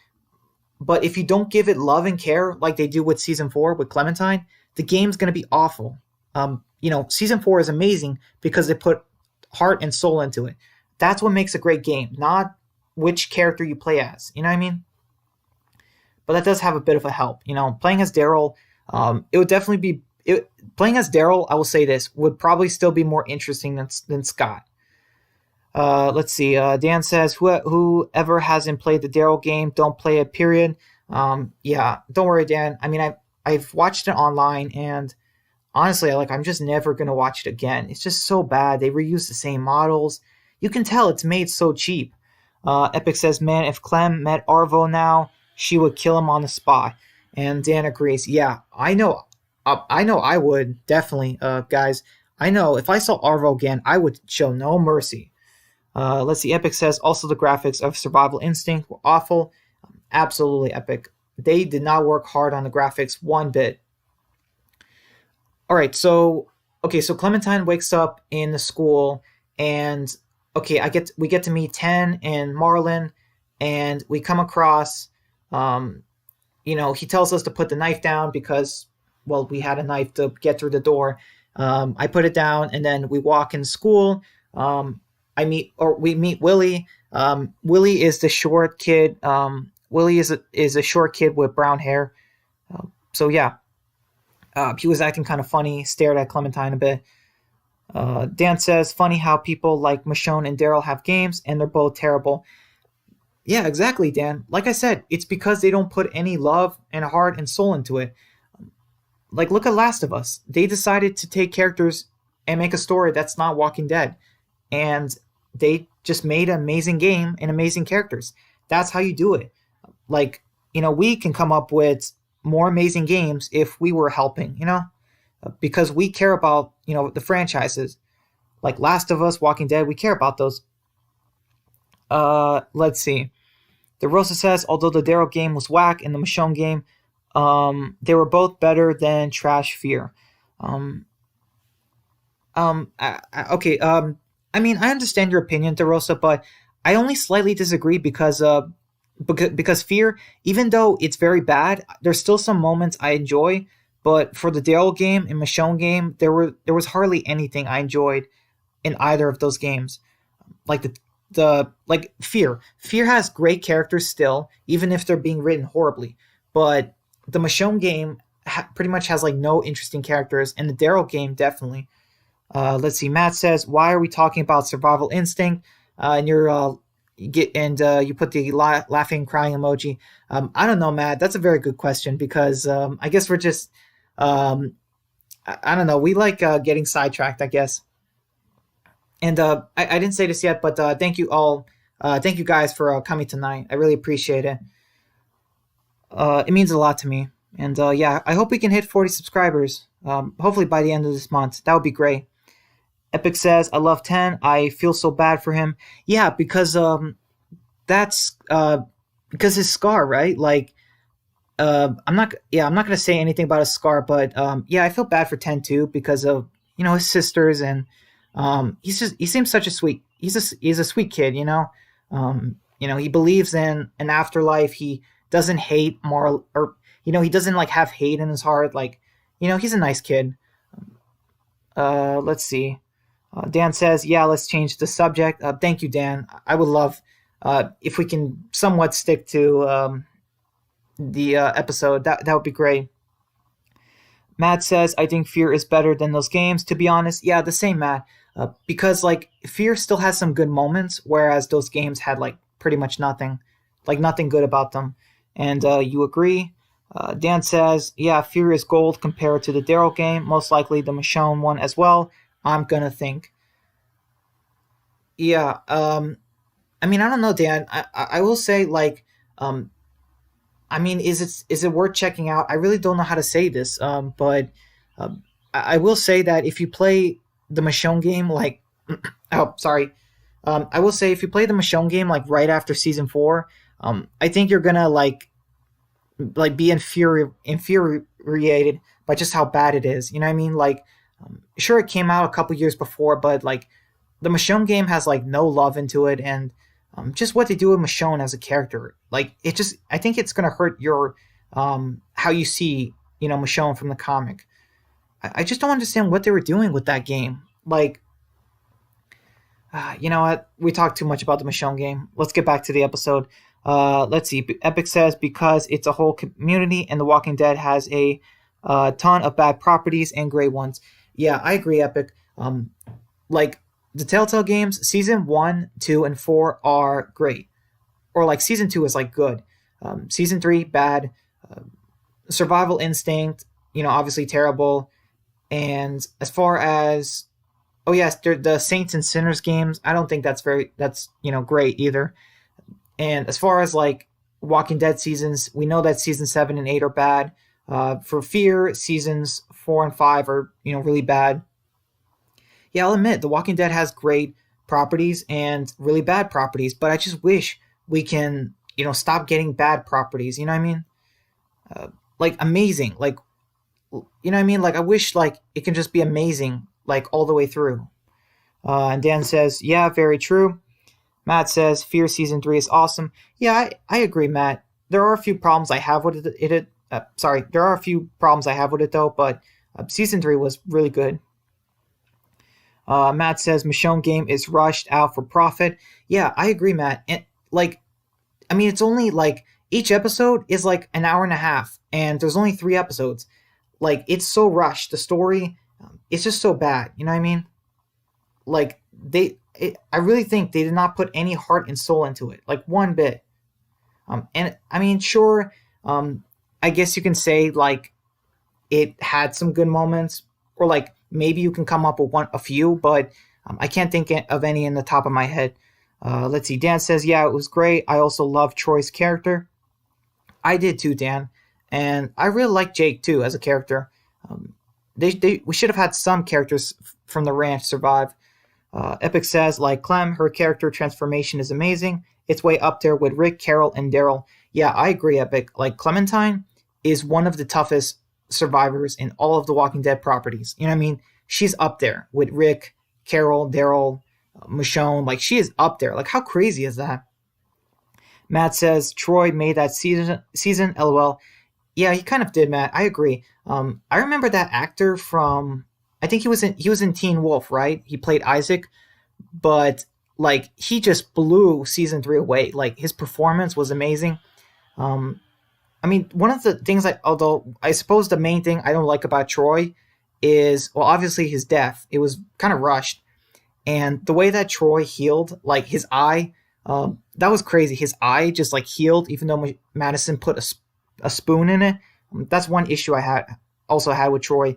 But if you don't give it love and care like they do with season 4 with Clementine, the game's going to be awful. Season 4 is amazing because they put heart and soul into it. That's what makes a great game, not which character you play as. You know what I mean? But that does have a bit of a help. Playing as Daryl, it would definitely be playing as Daryl. I will say this would probably still be more interesting than Scott. Let's see. Dan says whoever hasn't played the Daryl game, don't play it. Period. Yeah, don't worry, Dan. I mean, I've watched it online, and honestly, I'm just never gonna watch it again. It's just so bad. They reuse the same models. You can tell it's made so cheap. Epic says, man, if Clem met Arvo now, she would kill him on the spot. And Dan agrees. Yeah, I know. I know I would, definitely, guys. I know if I saw Arvo again, I would show no mercy. Let's see. Epic says, also the graphics of Survival Instinct were awful. Absolutely Epic. They did not work hard on the graphics one bit. All right, so Clementine wakes up in the school, and we get to meet Ten and Marlon, and we come across, he tells us to put the knife down because, well, we had a knife to get through the door. I put it down, and then we walk in school. We meet Willie. Willie is the short kid. Willie is a short kid with brown hair. So yeah, he was acting kind of funny. Stared at Clementine a bit. Dan says, funny how people like Michonne and Daryl have games, and they're both terrible. Yeah, exactly, Dan. Like I said, it's because they don't put any love and heart and soul into it. Like, look at Last of Us. They decided to take characters and make a story that's not Walking Dead. And they just made an amazing game and amazing characters. That's how you do it. We can come up with more amazing games if we were helping, because we care about, the franchises. Like Last of Us, Walking Dead, we care about those. Let's see. The Rosa says, although the Daryl game was whack and the Michonne game, they were both better than Trash Fear. Okay. I mean, I understand your opinion, DeRosa, but I only slightly disagree because Fear, even though it's very bad, there's still some moments I enjoy. But for the Daryl game and Michonne game, there was hardly anything I enjoyed in either of those games. Like Fear. Fear has great characters still, even if they're being written horribly. But the Michonne game pretty much has no interesting characters, and the Daryl game definitely. Let's see. Matt says, "Why are we talking about Survival Instinct?" And you put the laughing, crying emoji. I don't know, Matt. That's a very good question because I guess we're just I don't know. We like getting sidetracked, I guess. And I didn't say this yet, but thank you all. Thank you guys for coming tonight. I really appreciate it. It means a lot to me. And yeah, I hope we can hit 40 subscribers. Hopefully by the end of this month. That would be great. Epic says, I love 10. I feel so bad for him. Yeah, because that's because his scar, right? Like, I'm not gonna say anything about his scar, but yeah, I feel bad for 10 too because of his sisters and he seems such a sweet. He's a sweet kid, he believes in an afterlife. He doesn't hate moral or he doesn't like have hate in his heart. Like, he's a nice kid. Let's see. Dan says, yeah, let's change the subject. Thank you, Dan. I would love if we can somewhat stick to the episode. That would be great. Matt says, I think Fear is better than those games. To be honest, yeah, the same, Matt. Because, like, Fear still has some good moments, whereas those games had, like, pretty much nothing. Like, nothing good about them. And you agree? Dan says, yeah, Fear is gold compared to the Daryl game. Most likely the Michonne one as well. I'm gonna think. Yeah, I mean, I don't know, Dan. I will say, like, I mean, is it worth checking out? I really don't know how to say this, but I will say that if you play the Michonne game, like, oh, sorry, I will say if you play the Michonne game like right after season 4, I think you're gonna like be infuriated by just how bad it is. You know what I mean? Like, sure, it came out a couple years before, but like the Michonne game has like no love into it, and just what they do with Michonne as a character, like it just, I think it's gonna hurt your how you see Michonne from the comic. I just don't understand what they were doing with that game. Like, you know what? We talked too much about the Michonne game. Let's get back to the episode. Let's see. Epic says because it's a whole community, and The Walking Dead has a ton of bad properties and great ones. Yeah, I agree, Epic. Like the Telltale games, season 1, 2, and 4 are great, or like season 2 is like good. Season 3 bad. Survival Instinct, obviously terrible. And as far as yes, the Saints and Sinners games, I don't think that's great either. And as far as like Walking Dead seasons, we know that season 7 and 8 are bad. For Fear, seasons 4 and 5 are really bad. Yeah, I'll admit The Walking Dead has great properties and really bad properties, but I just wish we can stop getting bad properties. You know what I mean? Like amazing, like what I mean? Like I wish like it can just be amazing like all the way through. And Dan says, yeah, very true. Matt says Fear season 3 is awesome. Yeah, I agree, Matt. There are a few problems I have with it. There are a few problems I have with it though, but season 3 was really good. Matt says Michonne game is rushed out for profit. Yeah, I agree, Matt. And like, I mean, it's only like each episode is like an hour and a half, and there's only 3 episodes. Like, it's so rushed. The story, it's just so bad. You know what I mean? Like I really think they did not put any heart and soul into it, like one bit. And I mean, sure, I guess you can say like it had some good moments, or like maybe you can come up with a few, but I can't think of any in the top of my head. Let's see. Dan says, yeah, it was great. I also love Troy's character. I did too, Dan. And I really like Jake too as a character. We should have had some characters from the ranch survive. Epic says, like Clem, her character transformation is amazing. It's way up there with Rick, Carol, and Daryl. Yeah, I agree, Epic. Like Clementine is one of the toughest survivors in all of the Walking Dead properties. You know what I mean? She's up there with Rick, Carol, Daryl, Michonne. Like, she is up there. Like, how crazy is that? Matt says Troy made that season. LOL. Yeah, he kind of did, Matt. I agree. I remember that actor from, I think he was in Teen Wolf, right? He played Isaac, but like he just blew season 3 away. Like his performance was amazing. I mean, one of the things although I suppose the main thing I don't like about Troy is, well, obviously his death. It was kind of rushed, and the way that Troy healed, like his eye, that was crazy. His eye just like healed, even though Madison put a spoon in it. That's one issue I also had with Troy.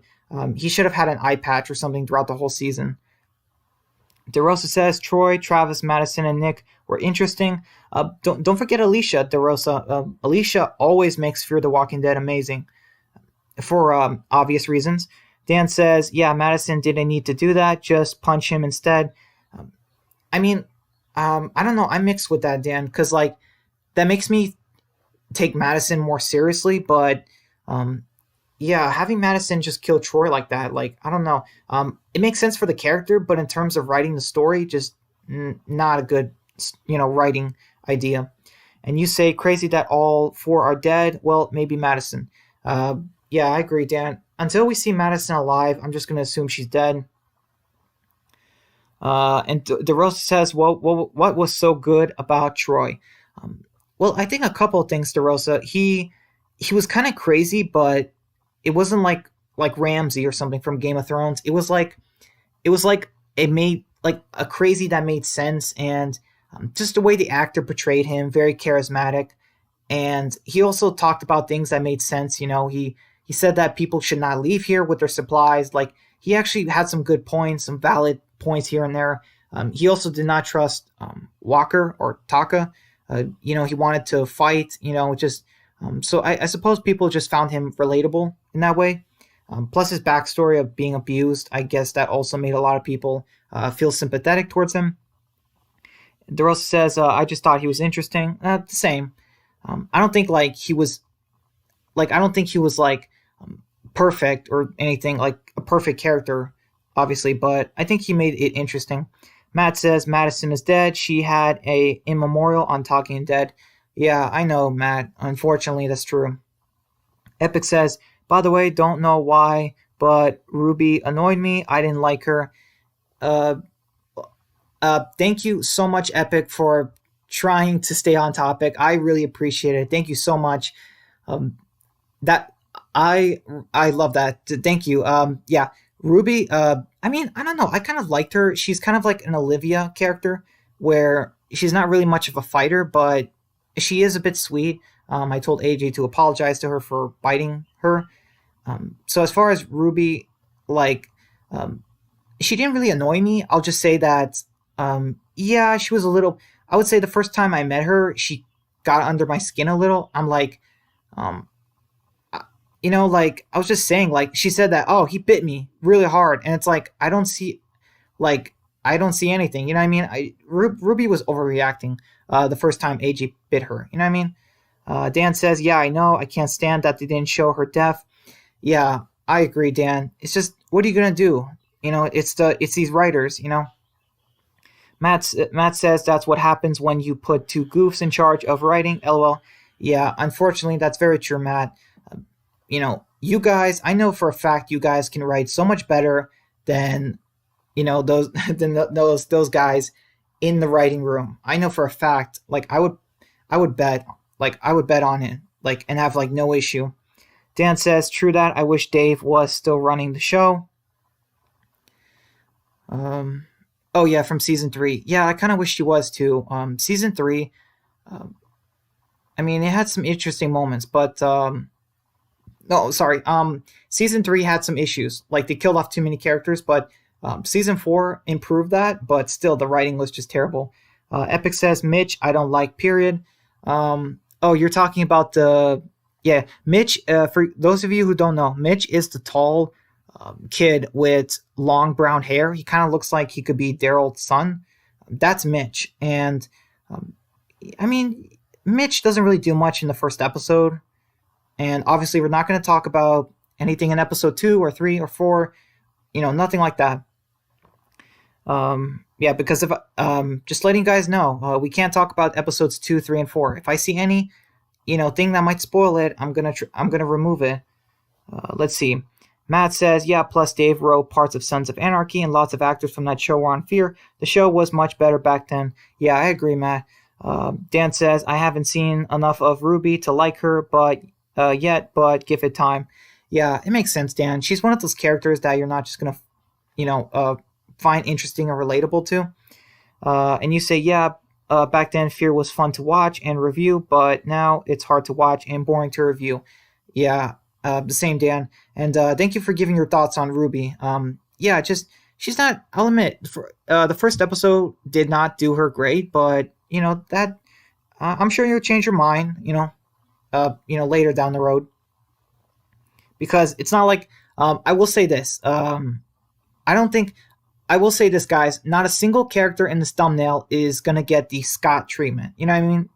He should have had an eye patch or something throughout the whole season. DeRosa says Troy, Travis, Madison, and Nick were interesting. Don't forget Alicia, DeRosa. Alicia always makes Fear the Walking Dead amazing for obvious reasons. Dan says, yeah, Madison didn't need to do that. Just punch him instead. Um, I mean, I don't know. I'm mixed with that, Dan, because like that makes me take Madison more seriously. But um, yeah, having Madison just kill Troy like that, like I don't know. It makes sense for the character, but in terms of writing the story, just not a good, writing idea. And you say crazy that all four are dead. Well, maybe Madison. Uh, yeah, I agree, Dan. Until we see Madison alive, I'm just gonna assume she's dead. And DeRosa says, well, what was so good about Troy? Um, well, I think a couple of things, DeRosa. He was kind of crazy, but it wasn't like Ramsay or something from Game of Thrones. It was like it made like a crazy that made sense, and just the way the actor portrayed him, very charismatic. And he also talked about things that made sense. He said that people should not leave here with their supplies. Like he actually had some good points, some valid points here and there. He also did not trust Walker or Taka. He wanted to fight. Just so I suppose people just found him relatable in that way. Plus his backstory of being abused, I guess that also made a lot of people feel sympathetic towards him. DeRosa says, I just thought he was interesting. The same. I don't think he was like perfect or anything like a perfect character, obviously, but I think he made it interesting. Matt says Madison is dead. She had a in memorial on Talking Dead. Yeah, I know, Matt. Unfortunately, that's true. Epic says, by the way, don't know why, but Ruby annoyed me. I didn't like her. Uh, Thank you so much, Epic, for trying to stay on topic. I really appreciate it. Thank you so much. Um, that I love that. Thank you. Yeah, Ruby. I mean, I don't know. I kind of liked her. She's kind of like an Olivia character, where she's not really much of a fighter, but she is a bit sweet. I told AJ to apologize to her for biting her. So as far as Ruby, like, um, she didn't really annoy me. I'll just say that, yeah, she was a little. I would say the first time I met her, she got under my skin a little. I'm like, um, like I was just saying, like she said that, oh, he bit me really hard, and it's like like I don't see anything. You know what I mean? Ruby was overreacting the first time AJ bit her. You know what I mean? Dan says, yeah, I know. I can't stand that they didn't show her death. Yeah, I agree, Dan. It's just, what are you gonna do? It's these writers. Matt says that's what happens when you put two goofs in charge of writing. LOL. Yeah, unfortunately, that's very true, Matt. You guys, I know for a fact you guys can write so much better than those those guys in the writing room. I know for a fact. Like I would bet, on it, like, and have like no issue. Dan says, true that. I wish Dave was still running the show. Oh yeah, from season 3. Yeah, I kind of wish he was too. Season 3. Um, I mean, it had some interesting moments, but no, sorry. Season 3 had some issues. Like they killed off too many characters, but season 4 improved that. But still, the writing was just terrible. Epic says, Mitch, I don't like. Period. Oh, you're talking about the yeah, Mitch. For those of you who don't know, Mitch is the tall kid with long brown hair. He kind of looks like he could be Daryl's son. That's Mitch, and um, I mean, Mitch doesn't really do much in the first episode. And obviously, we're not going to talk about anything in episode 2 or 3 or 4. Nothing like that. Yeah, because of just letting you guys know, we can't talk about episodes 2, 3, and 4. If I see any, thing that might spoil it, I'm gonna remove it. Let's see. Matt says, yeah. Plus, Dave wrote parts of Sons of Anarchy, and lots of actors from that show were on Fear. The show was much better back then. Yeah, I agree, Matt. Dan says, I haven't seen enough of Ruby to like her, but but give it time. Yeah, it makes sense, Dan. She's one of those characters that you're not just gonna, find interesting or relatable to. And you say, yeah, back then Fear was fun to watch and review, but now it's hard to watch and boring to review. Yeah, the same, Dan. And thank you for giving your thoughts on Ruby. Yeah, just she's not. I'll admit, the first episode did not do her great, but that I'm sure you'll change your mind. Later down the road, because it's not like I will say this. I don't think I will say this, guys. Not a single character in this thumbnail is gonna get the Scott treatment. You know what I mean?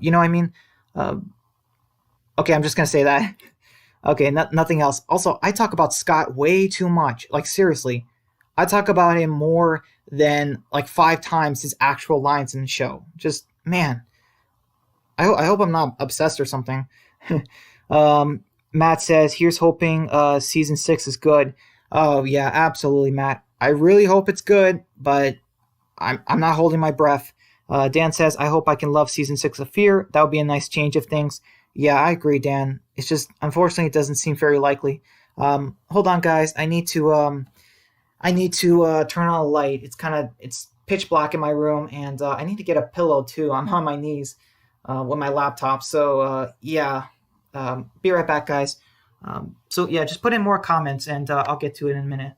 You know what I mean? Uh, okay, I'm just gonna say that. Okay, nothing else. Also, I talk about Scott way too much. Like, seriously, I talk about him more than like 5 times his actual lines in the show. Just, man, I hope I'm not obsessed or something. um, Matt says, here's hoping season 6 is good. Oh, yeah, absolutely, Matt. I really hope it's good, but I'm not holding my breath. Dan says, I hope I can love season 6 of Fear. That would be a nice change of things. Yeah, I agree, Dan. It's just, unfortunately, it doesn't seem very likely. Hold on, guys. I need to turn on a light. It's pitch black in my room, and I need to get a pillow too. I'm on my knees with my laptop. So yeah, be right back, guys. So yeah, just put in more comments, and I'll get to it in a minute.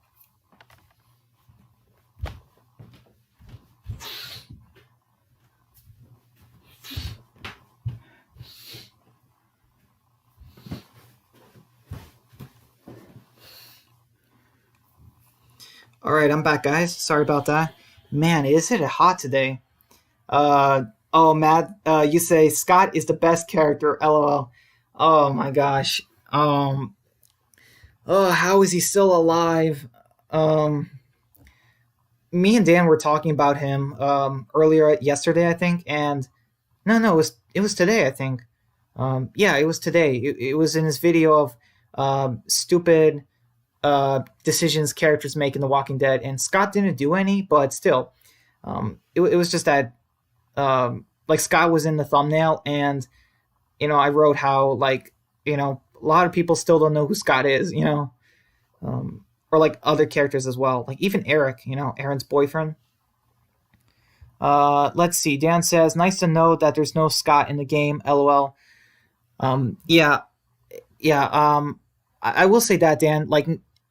All right, I'm back, guys. Sorry about that. Man, is it hot today? Oh, Matt, you say Scott is the best character. LOL. Oh my gosh. Oh, how is he still alive? Um, Me and Dan were talking about him earlier yesterday, I think, and no, it was today, I think. Yeah, it was today. It was in his video of stupid decisions characters make in The Walking Dead, and Scott didn't do any, but still, it was just that like Scott was in the thumbnail, and I wrote how like a lot of people still don't know who Scott is, or like other characters as well, like even Eric, Aaron's boyfriend. Let's see. Dan says, "Nice to know that there's no Scott in the game." LOL. Yeah, yeah. I will say that, Dan. Like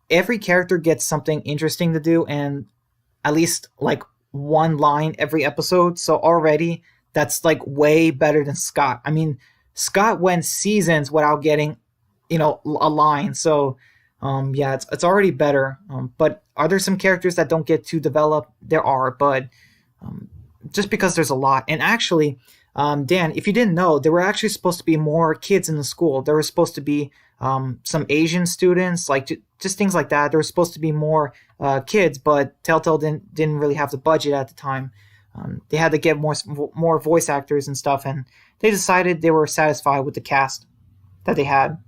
every character gets something interesting to do, and at least like one line every episode. So already that's like way better than Scott. I mean, Scott went seasons without getting, a line. So yeah, it's already better. But are there some characters that don't get to develop? There are, but um, just because there's a lot. And actually, Dan, if you didn't know, there were actually supposed to be more kids in the school. There were supposed to be some Asian students, like just things like that. There were supposed to be more kids, but Telltale didn't really have the budget at the time. They had to get more voice actors and stuff, and they decided they were satisfied with the cast that they had.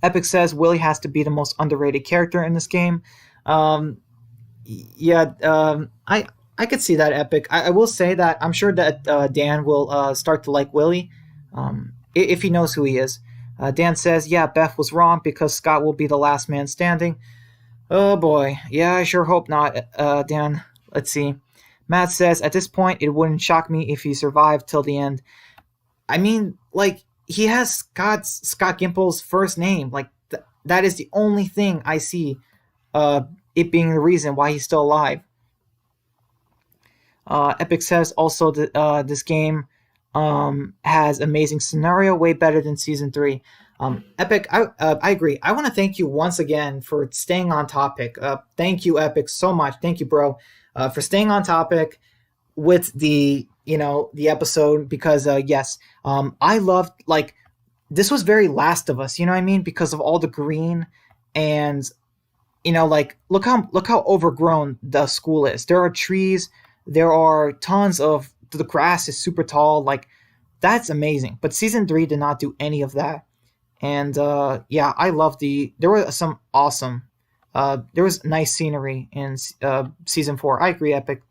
Epic says Willie has to be the most underrated character in this game. Um, yeah, I could see that, Epic. I will say that I'm sure that Dan will start to like Willie, if he knows who he is. Dan says, yeah, Beth was wrong because Scott will be the last man standing. Oh boy, yeah, I sure hope not, Dan. Let's see. Matt says, at this point, it wouldn't shock me if he survived till the end. I mean, like, he has Scott Gimple's first name. Like, that is the only thing I see it being the reason why he's still alive. Epic says also that this game has amazing scenario, way better than season 3. Epic, I agree. I want to thank you once again for staying on topic. Thank you, Epic, so much. Thank you, bro, for staying on topic with the episode, because yes, I loved, like, this was very Last of Us. You know what I mean? Because of all the green, and like look how overgrown the school is. There are trees. There are tons of the grass is super tall. Like, that's amazing. But season 3 did not do any of that. And yeah, I love there was some awesome. There was nice scenery in season 4. I agree, Epic.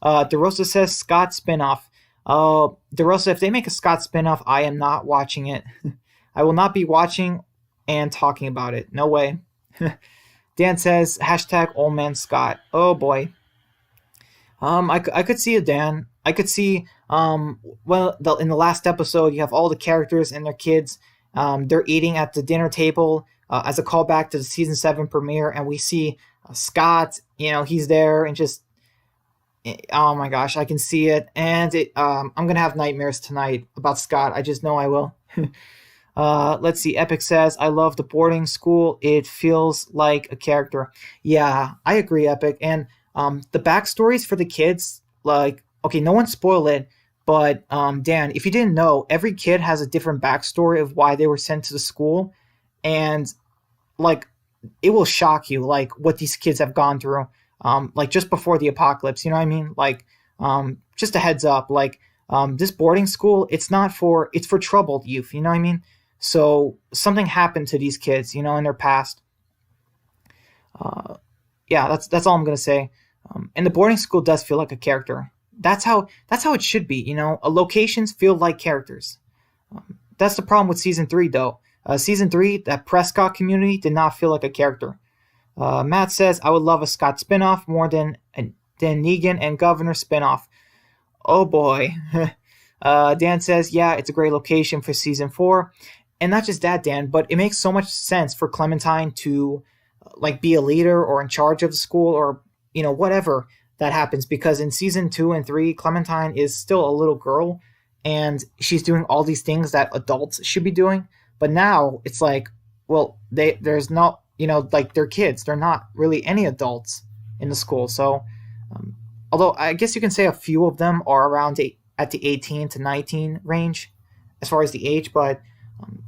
DeRosa says Scott spinoff. DeRosa, if they make a Scott spinoff, I am not watching it. I will not be watching and talking about it. No way. Dan says hashtag old man Scott. Oh boy. I could see it, Dan. I could see, in the last episode, you have all the characters and their kids, They're eating at the dinner table as a callback to the season 7 premiere, and we see Scott. He's there and just oh my gosh, I can see it, and I'm gonna have nightmares tonight about Scott. I just know I will. Let's see. Epic says, "I love the boarding school. It feels like a character." Yeah, I agree, Epic. And the backstories for the kids, like, okay, no one spoil it, but Dan, if you didn't know, every kid has a different backstory of why they were sent to the school, and like it will shock you like what these kids have gone through like just before the apocalypse, you know what I mean? Like just a heads up, like this boarding school, it's for troubled youth, you know what I mean? So something happened to these kids, in their past. uh, yeah, that's all I'm gonna say. And the boarding school does feel like a character. That's how it should be, locations feel like characters. That's the problem with season 3 though. Season 3, that Prescott community did not feel like a character. Matt says, "I would love a Scott spinoff more than Negan and Governor spinoff." Oh boy. Dan says, "Yeah, it's a great location for season 4." And not just that, Dan, but it makes so much sense for Clementine to like be a leader or in charge of the school, or whatever that happens, because in season 2 and 3 Clementine is still a little girl and she's doing all these things that adults should be doing. But now it's like, well, there's not, like they're kids. They're not really any adults in the school. So, although I guess you can say a few of them are around at the 18 to 19 range as far as the age, but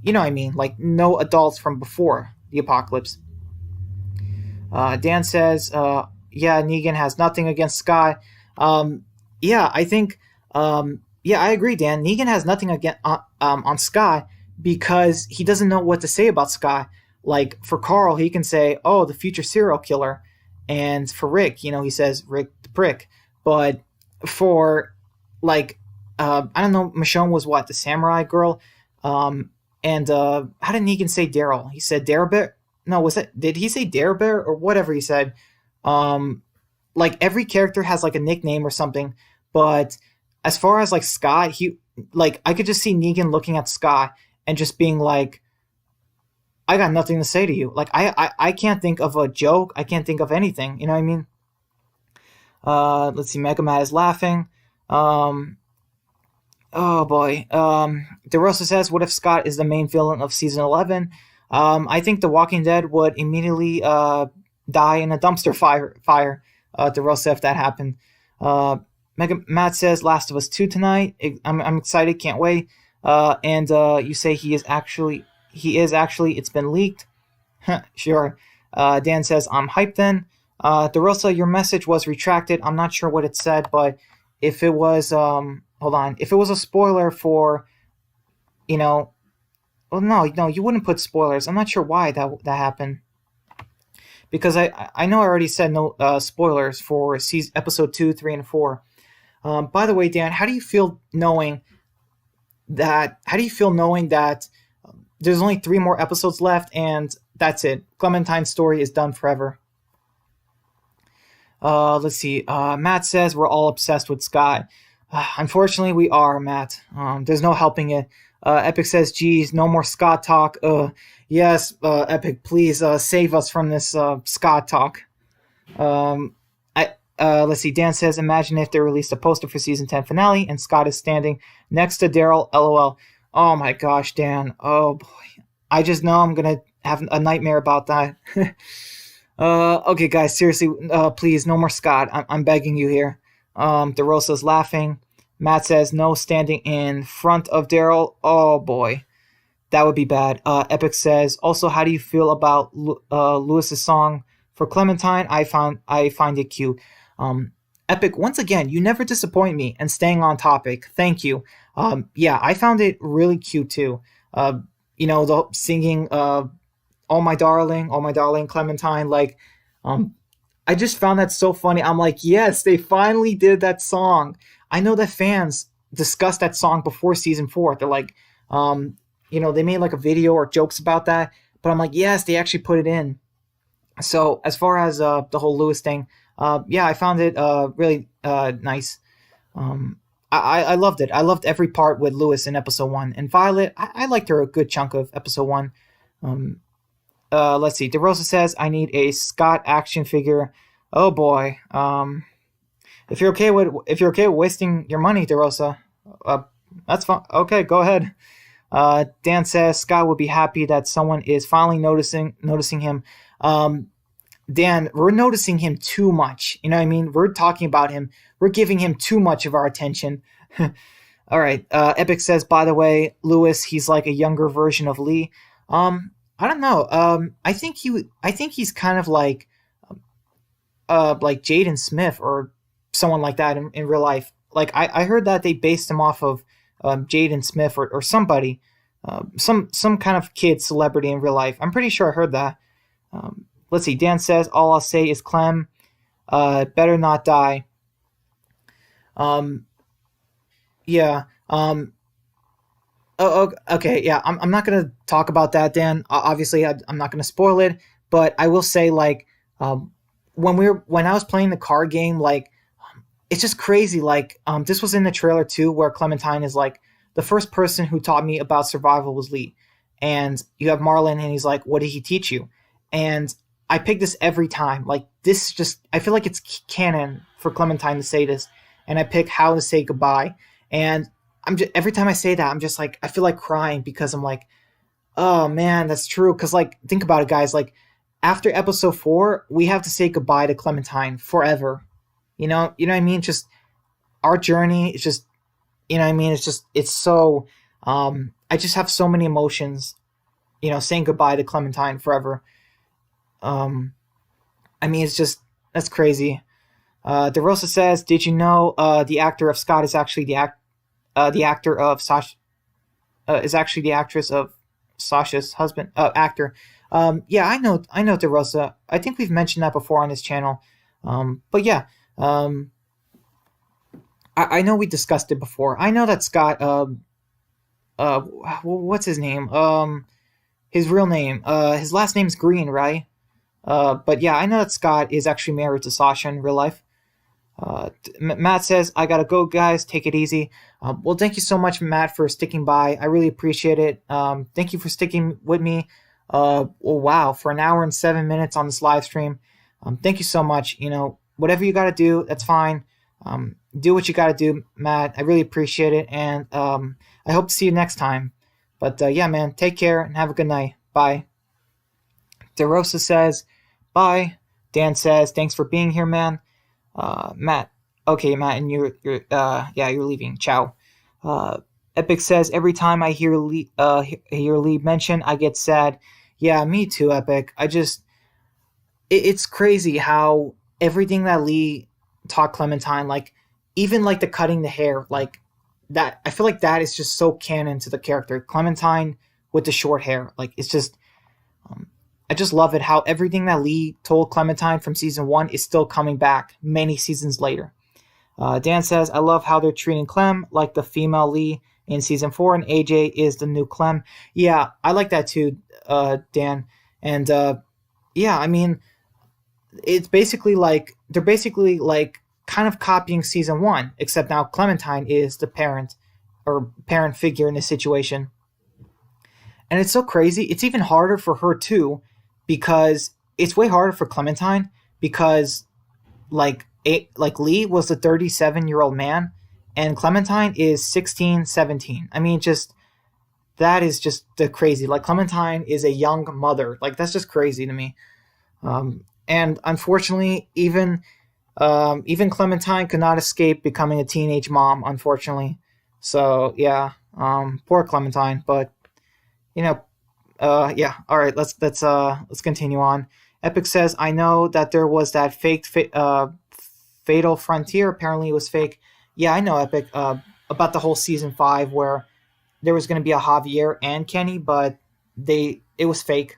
you know what I mean? Like no adults from before the apocalypse. Dan says, "Yeah, Negan has nothing against Sky." Yeah, I think, yeah, I agree, Dan. Negan has nothing against on Sky because he doesn't know what to say about Sky. Like for Carl, he can say, "Oh, the future serial killer," and for Rick, he says Rick the prick. But for like, I don't know, Michonne was what, the samurai girl, and how did Negan say Daryl? He said Darebear. No, was it? Did he say Darebear or whatever he said? Um, like every character has like a nickname or something, but as far as like Scott, he like I could just see Negan looking at Scott and just being like, "I got nothing to say to you." Like I can't think of a joke. I can't think of anything. You know what I mean? Let's see. Mega Matt is laughing. Um, oh boy. DeRosa says, "What if Scott is the main villain of season 11?" I think The Walking Dead would immediately die in a dumpster fire. DeRosa, if that happened. Mega Matt says, "Last of Us 2 tonight." I'm excited. Can't wait. And you say he is actually. It's been leaked. Sure. Dan says, "I'm hyped then." DeRosa, your message was retracted. I'm not sure what it said, but if it was, hold on. If it was a spoiler for, well, no, you wouldn't put spoilers. I'm not sure why that happened. Because I know I already said no spoilers for episode 2, 3, and 4. By the way, Dan, how do you feel knowing that? There's only 3 more episodes left, and that's it. Clementine's story is done forever. Let's see. Matt says we're all obsessed with Scott. Unfortunately, we are, Matt. There's no helping it. Epic says, "Geez, no more Scott talk." Yes, Epic, please save us from this Scott talk. Let's see. Dan says, "Imagine if they released a poster for season 10 finale and Scott is standing next to Daryl. LOL." Oh my gosh, Dan. Oh boy, I just know I'm gonna have a nightmare about that. Okay, guys, seriously, please, no more Scott. I'm begging you here. DeRosa's laughing. Matt says, "No standing in front of Daryl." Oh boy, that would be bad. Epic says, "Also, how do you feel about Lewis's song for Clementine?" I find it cute. Epic, once again, you never disappoint me and staying on topic. Thank you. Yeah, I found it really cute too. The singing, "Oh my darling Clementine." Like, I just found that so funny. I'm like, yes, they finally did that song. I know that fans discussed that song before season 4. They're like, they made like a video or jokes about that. But I'm like, yes, they actually put it in. So as far as the whole Lewis thing, yeah, I found it really nice. I loved it. I loved every part with Lewis in episode 1. And Violet, I liked her a good chunk of episode 1. Um, let's see. DeRosa says, I need a Scott action figure. Oh boy. If you're okay with wasting your money, DeRosa, uh, that's fine. Okay, go ahead. Dan says Scott would be happy that someone is finally noticing him. Dan, we're noticing him too much. You know what I mean? We're talking about him. We're giving him too much of our attention. All right. Epic says, by the way, Lewis, he's like a younger version of Lee. I don't know. I think he's kind of like Jaden Smith or someone like that in real life. Like I heard that they based him off of Jaden Smith or somebody, some kind of kid celebrity in real life. I'm pretty sure I heard that. Let's see. Dan says, all I'll say is Clem, better not die. Yeah. Oh, okay. Yeah. I'm not going to talk about that, Dan. Obviously, I'm not going to spoil it, but I will say, like, when I was playing the card game, like, it's just crazy. Like, this was in the trailer too, where Clementine is like, the first person who taught me about survival was Lee. And you have Marlon, and he's like, what did he teach you? And I pick this every time. Like, this just, I feel like it's canon for Clementine to say this. And I pick how to say goodbye. And every time I say that, I'm just like, I feel like crying because I'm like, oh man, that's true. Because, like, think about it, guys. Like, after episode 4, we have to say goodbye to Clementine forever. You know what I mean? Just our journey is just, you know what I mean? It's so, I just have so many emotions, saying goodbye to Clementine forever. I mean, it's just, that's crazy. DeRosa says, did you know the actor of Scott is actually the actor of Sasha, is actually the actress of Sasha's husband, actor. Yeah, I know DeRosa. I think we've mentioned that before on this channel. But yeah, I know we discussed it before. I know that Scott, what's his name? His real name, his last name's Green, right? But yeah, I know that Scott is actually married to Sasha in real life. Matt says, I gotta go, guys. Take it easy. Well, thank you so much, Matt, for sticking by. I really appreciate it. Thank you for sticking with me. Well, wow, for an hour and 7 minutes on this live stream. Thank you so much. Whatever you gotta do, that's fine. Do what you gotta do, Matt. I really appreciate it. And I hope to see you next time. But yeah, man, take care and have a good night. Bye. DeRosa says, bye. Dan says, thanks for being here, man. Matt. Okay, Matt, and you're leaving. Ciao. Epic says, every time I hear Lee mention, I get sad. Yeah, me too, Epic. It's crazy how everything that Lee taught Clementine, like, even like the cutting the hair, like that, I feel like that is just so canon to the character. Clementine with the short hair. Like, it's just, I just love it how everything that Lee told Clementine from season 1 is still coming back many seasons later. Dan says, I love how they're treating Clem like the female Lee in season 4, and AJ is the new Clem. Yeah, I like that too, Dan. And yeah, I mean, it's basically like, they're basically like kind of copying season 1, except now Clementine is the parent figure in this situation. And it's so crazy. It's even harder for her too, because it's way harder for Clementine because like Lee was a 37-year-old man and Clementine is 16, 17. I mean, that is just the crazy. Like, Clementine is a young mother. Like, that's just crazy to me. And unfortunately, even Clementine could not escape becoming a teenage mom, unfortunately. So yeah, poor Clementine, but yeah. All right, let's continue on. Epic says, I know that there was that fake Fatal Frontier. Apparently it was fake. Yeah, I know, Epic, about the whole season 5 where there was going to be a Javier and Kenny, but it was fake.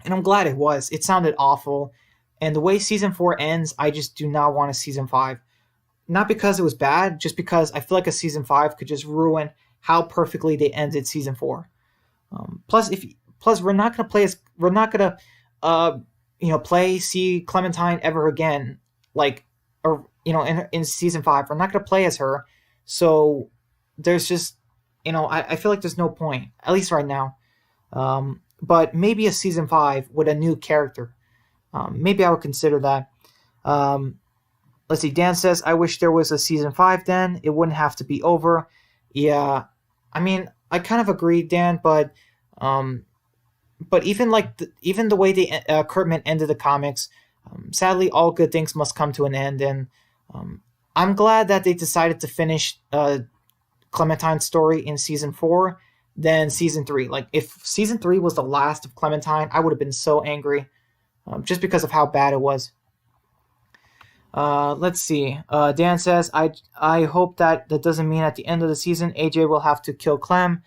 And I'm glad it was. It sounded awful. And the way season 4 ends, I just do not want a season 5. Not because it was bad, just because I feel like a season 5 could just ruin how perfectly they ended season 4. Plus we're not gonna see Clementine ever again, like, or in season 5 we're not gonna play as her, So there's just, I feel like there's no point, at least right now. But maybe a season 5 with a new character. Maybe I would consider that. Um, let's see. Dan says, "I wish there was a season 5. Then it wouldn't have to be over." Yeah, I mean, I kind of agree, Dan. Um, but even even the way Kurtman ended the comics, sadly, all good things must come to an end, and um, I'm glad that they decided to finish Clementine's story in season 4 than season 3. Like, if season 3 was the last of Clementine, I would have been so angry, just because of how bad it was. Let's see. Dan says, I hope that doesn't mean at the end of the season AJ will have to kill Clem.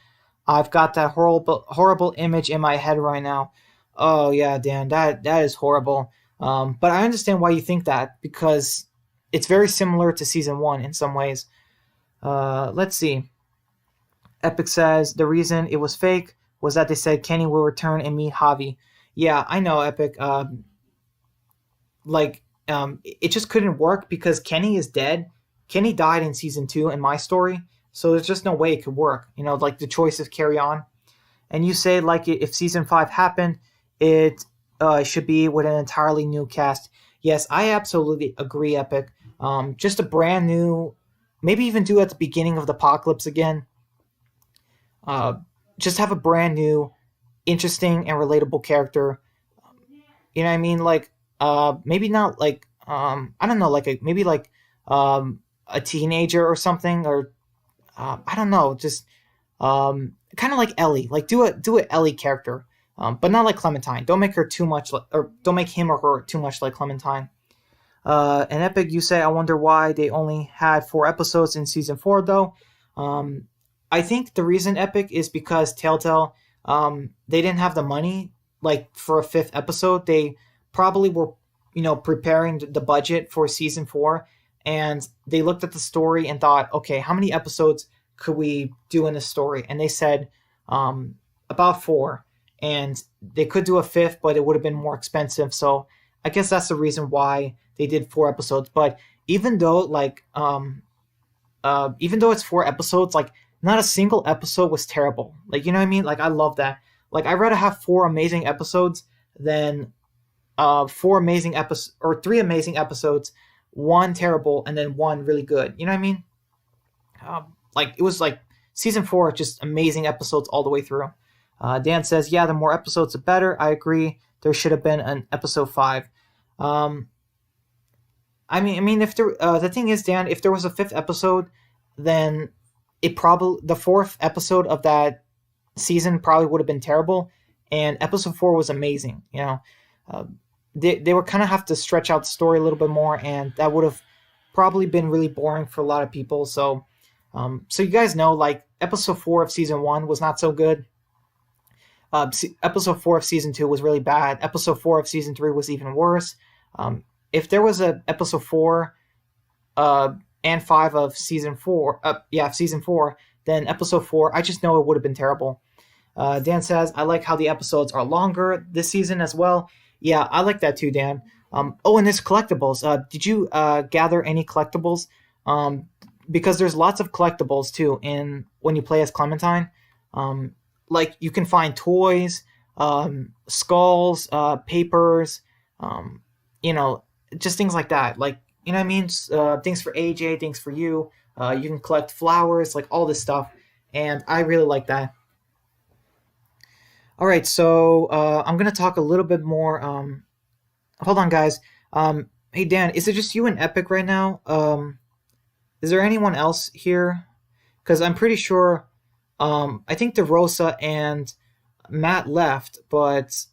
I've got that horrible image in my head right now. Oh yeah, Dan, that is horrible. But I understand why you think that, because it's very similar to season 1 in some ways. Let's see. Epic says the reason it was fake was that they said Kenny will return and meet Javi. Yeah, I know, Epic. It just couldn't work because Kenny is dead. Kenny died in season 2 in my story, so there's just no way it could work. Like the choices carry on. And you say, like, if season 5 happened, it should be with an entirely new cast. Yes, I absolutely agree, Epic. Just a brand new, maybe even do at the beginning of the apocalypse again. Just have a brand new, interesting and relatable character. You know what I mean? Like, maybe not like, I don't know, like maybe like a teenager or something, or I don't know, just kind of like Ellie. Like, do a Ellie character, but not like Clementine. Don't make her too much, or don't make him or her too much like Clementine. And Epic, you say, I wonder why they only had 4 episodes in season 4, though. I think the reason, Epic, is because Telltale, they didn't have the money, like, for a 5th episode. They probably were, preparing the budget for season 4, and they looked at the story and thought, okay, how many episodes could we do in this story? And they said, about 4, and they could do a 5th, but it would have been more expensive. So I guess that's the reason why they did 4 episodes. But even though, like, even though it's 4 episodes, like, not a single episode was terrible. Like, you know what I mean? Like, I love that. Like, I'd rather have 4 amazing episodes than 4 amazing episodes, or 3 amazing episodes, 1 terrible, and then 1 really good. You know what I mean? Like, it was like season 4, just amazing episodes all the way through. Dan says, yeah, the more episodes, the better. I agree. There should have been an episode 5. If there, the thing is, Dan, if there was a 5th episode, then the 4th episode of that season probably would have been terrible, and episode 4 was amazing. They would kind of have to stretch out the story a little bit more, and that would have probably been really boring for a lot of people. So you guys know, like, episode 4 of season 1 was not so good. Episode 4 of season 2 was really bad. Episode 4 of season 3 was even worse. If there was a episode 4 and 5 of season 4, season 4, then episode 4, I just know it would have been terrible. Dan says, I like how the episodes are longer this season as well. Yeah, I like that too, Dan. And there's collectibles. Did you gather any collectibles? Because there's lots of collectibles too when you play as Clementine. Like, you can find toys, skulls, papers, just things like that. Like, you know what I mean? Things for AJ, things for you. You can collect flowers, like all this stuff. And I really like that. All right, so I'm going to talk a little bit more. Hold on, guys. Hey, Dan, is it just you and Epic right now? Is there anyone else here? Because I'm pretty sure, I think DeRosa and Matt left, but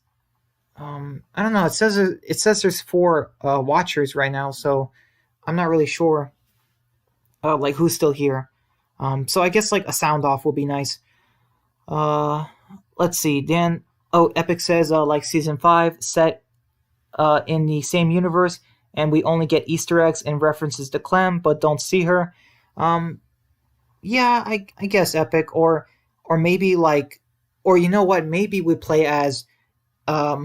I don't know. It says there's 4 watchers right now, so I'm not really sure, like, who's still here. So I guess, like, a sound off would be nice. Let's see. Dan. Oh, Epic says, like season 5, set in the same universe, and we only get Easter eggs and references to Clem, but don't see her. Yeah, I guess Epic, or maybe, like, or you know what? Maybe we play as a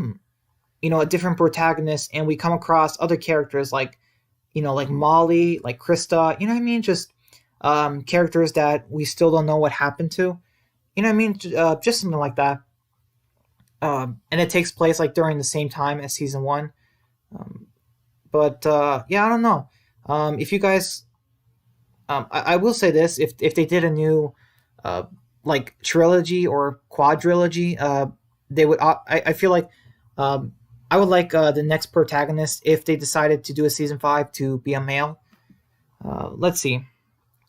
different protagonist, and we come across other characters like, like Molly, like Krista. You know what I mean? Just characters that we still don't know what happened to. You know what I mean? Just something like that. And it takes place like during the same time as season one. Um, but yeah, I don't know. If you guys, I will say this: if they did a new uh, like trilogy or quadrilogy, they would. I feel like um, I would like the next protagonist if they decided to do a season five to be a male. Let's see.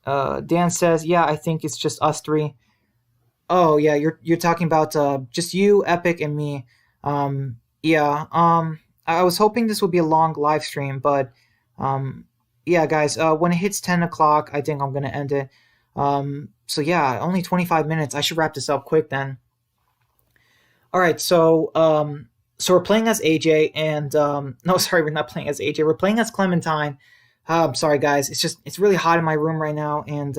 Dan says, "Yeah, I think it's just us three." Oh yeah, you're talking about just you, Epic, and me. Yeah. I was hoping this would be a long live stream, but um, yeah, guys. When it hits 10 o'clock, I think I'm gonna end it. So yeah, only 25 minutes. I should wrap this up quick then. All right. So we're playing as AJ, and no, sorry, we're not playing as AJ. We're playing as Clementine. I'm sorry, guys. It's really hot in my room right now, and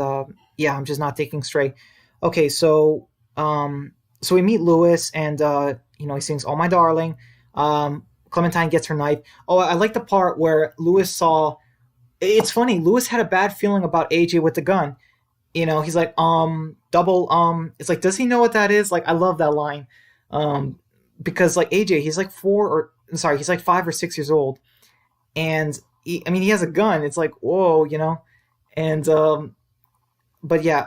yeah, I'm just not thinking straight. Okay, so we meet Lewis, and he sings "Oh My Darling." Clementine gets her knife. Oh, I like the part where Lewis saw. It's funny. Lewis had a bad feeling about AJ with the gun. He's like, double. It's like, does he know what that is? Like, I love that line. Um, because like AJ, he's like sorry, he's like 5 or 6 years old, and I mean, he has a gun. It's like, whoa, and but yeah.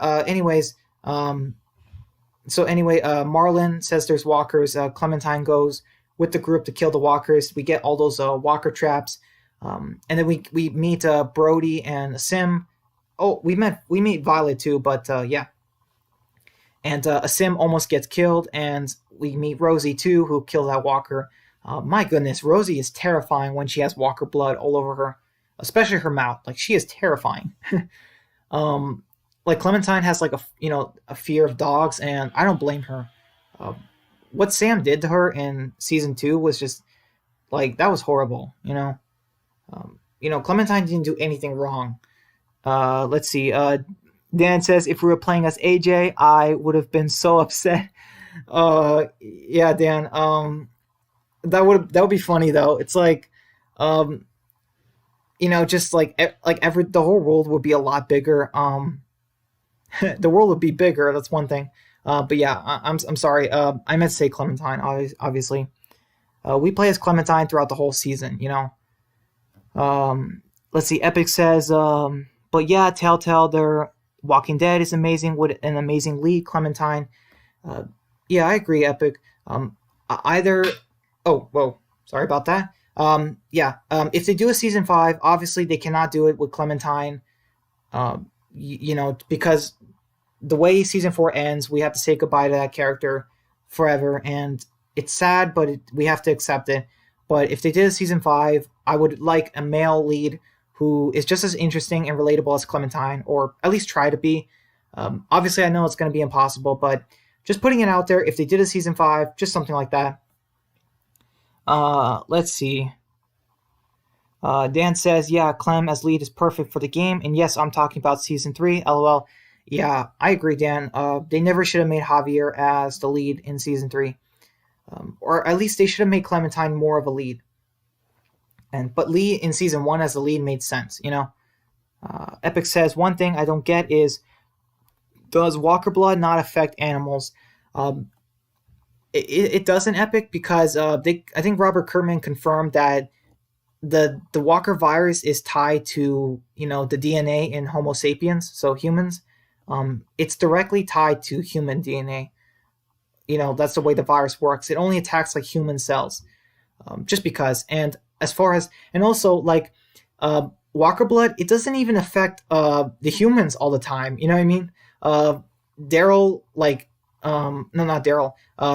Marlon says there's walkers. Clementine goes with the group to kill the walkers. We get all those walker traps, and then we meet Brody and Sim. Oh, we meet Violet too, but yeah. And Sim almost gets killed, and we meet Rosie too, who kills that walker. My goodness, Rosie is terrifying when she has walker blood all over her, especially her mouth. Like, she is terrifying. um, like Clementine has like a fear of dogs, and I don't blame her. Uh, what Sam did to her in season two was just like, that was horrible. Clementine didn't do anything wrong. Let's see. Dan says if we were playing as AJ, I would have been so upset. Yeah, Dan. That would be funny though. It's like, um, just like every the whole world would be a lot bigger. The world would be bigger. That's one thing. But yeah, I'm sorry. I meant to say Clementine. Obviously, we play as Clementine throughout the whole season. Let's see. Epic says, but yeah, Telltale, their Walking Dead is amazing with an amazing lead, Clementine. Uh, yeah, I agree, Epic. Either. Oh, whoa. Sorry about that. Yeah. If they do a season five, obviously they cannot do it with Clementine. Because the way season four ends, we have to say goodbye to that character forever, and it's sad, but we have to accept it. But if they did a season five, I would like a male lead who is just as interesting and relatable as Clementine, or at least try to be. Obviously, I know it's going to be impossible, but just putting it out there, if they did a season five, just something like that. Let's see. Dan says, yeah, Clem as lead is perfect for the game. And yes, I'm talking about season three, lol. Yeah, I agree, Dan. They never should have made Javier as the lead in season three. Or at least they should have made Clementine more of a lead. But Lee in season one as the lead made sense, Epic says, one thing I don't get is, does Walker blood not affect animals? It doesn't, Epic, because I think Robert Kirkman confirmed that the Walker virus is tied to the DNA in Homo sapiens, so humans. It's directly tied to human DNA. That's the way the virus works. It only attacks like human cells, just because. And as far as, and also like Walker blood, it doesn't even affect the humans all the time. You know what I mean? Daryl, like, no, not Daryl.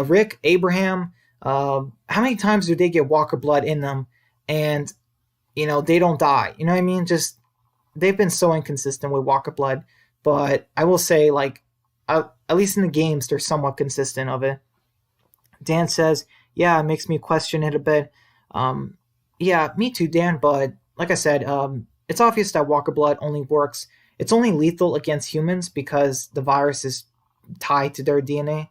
Rick, Abraham. How many times do they get Walker blood in them, and they don't die? You know what I mean? Just, they've been so inconsistent with Walker blood, but I will say, like, at least in the games, they're somewhat consistent of it. Dan says, yeah, it makes me question it a bit. Yeah, me too, Dan, but like I said, it's obvious that Walker blood only works. It's only lethal against humans because the virus is tied to their DNA,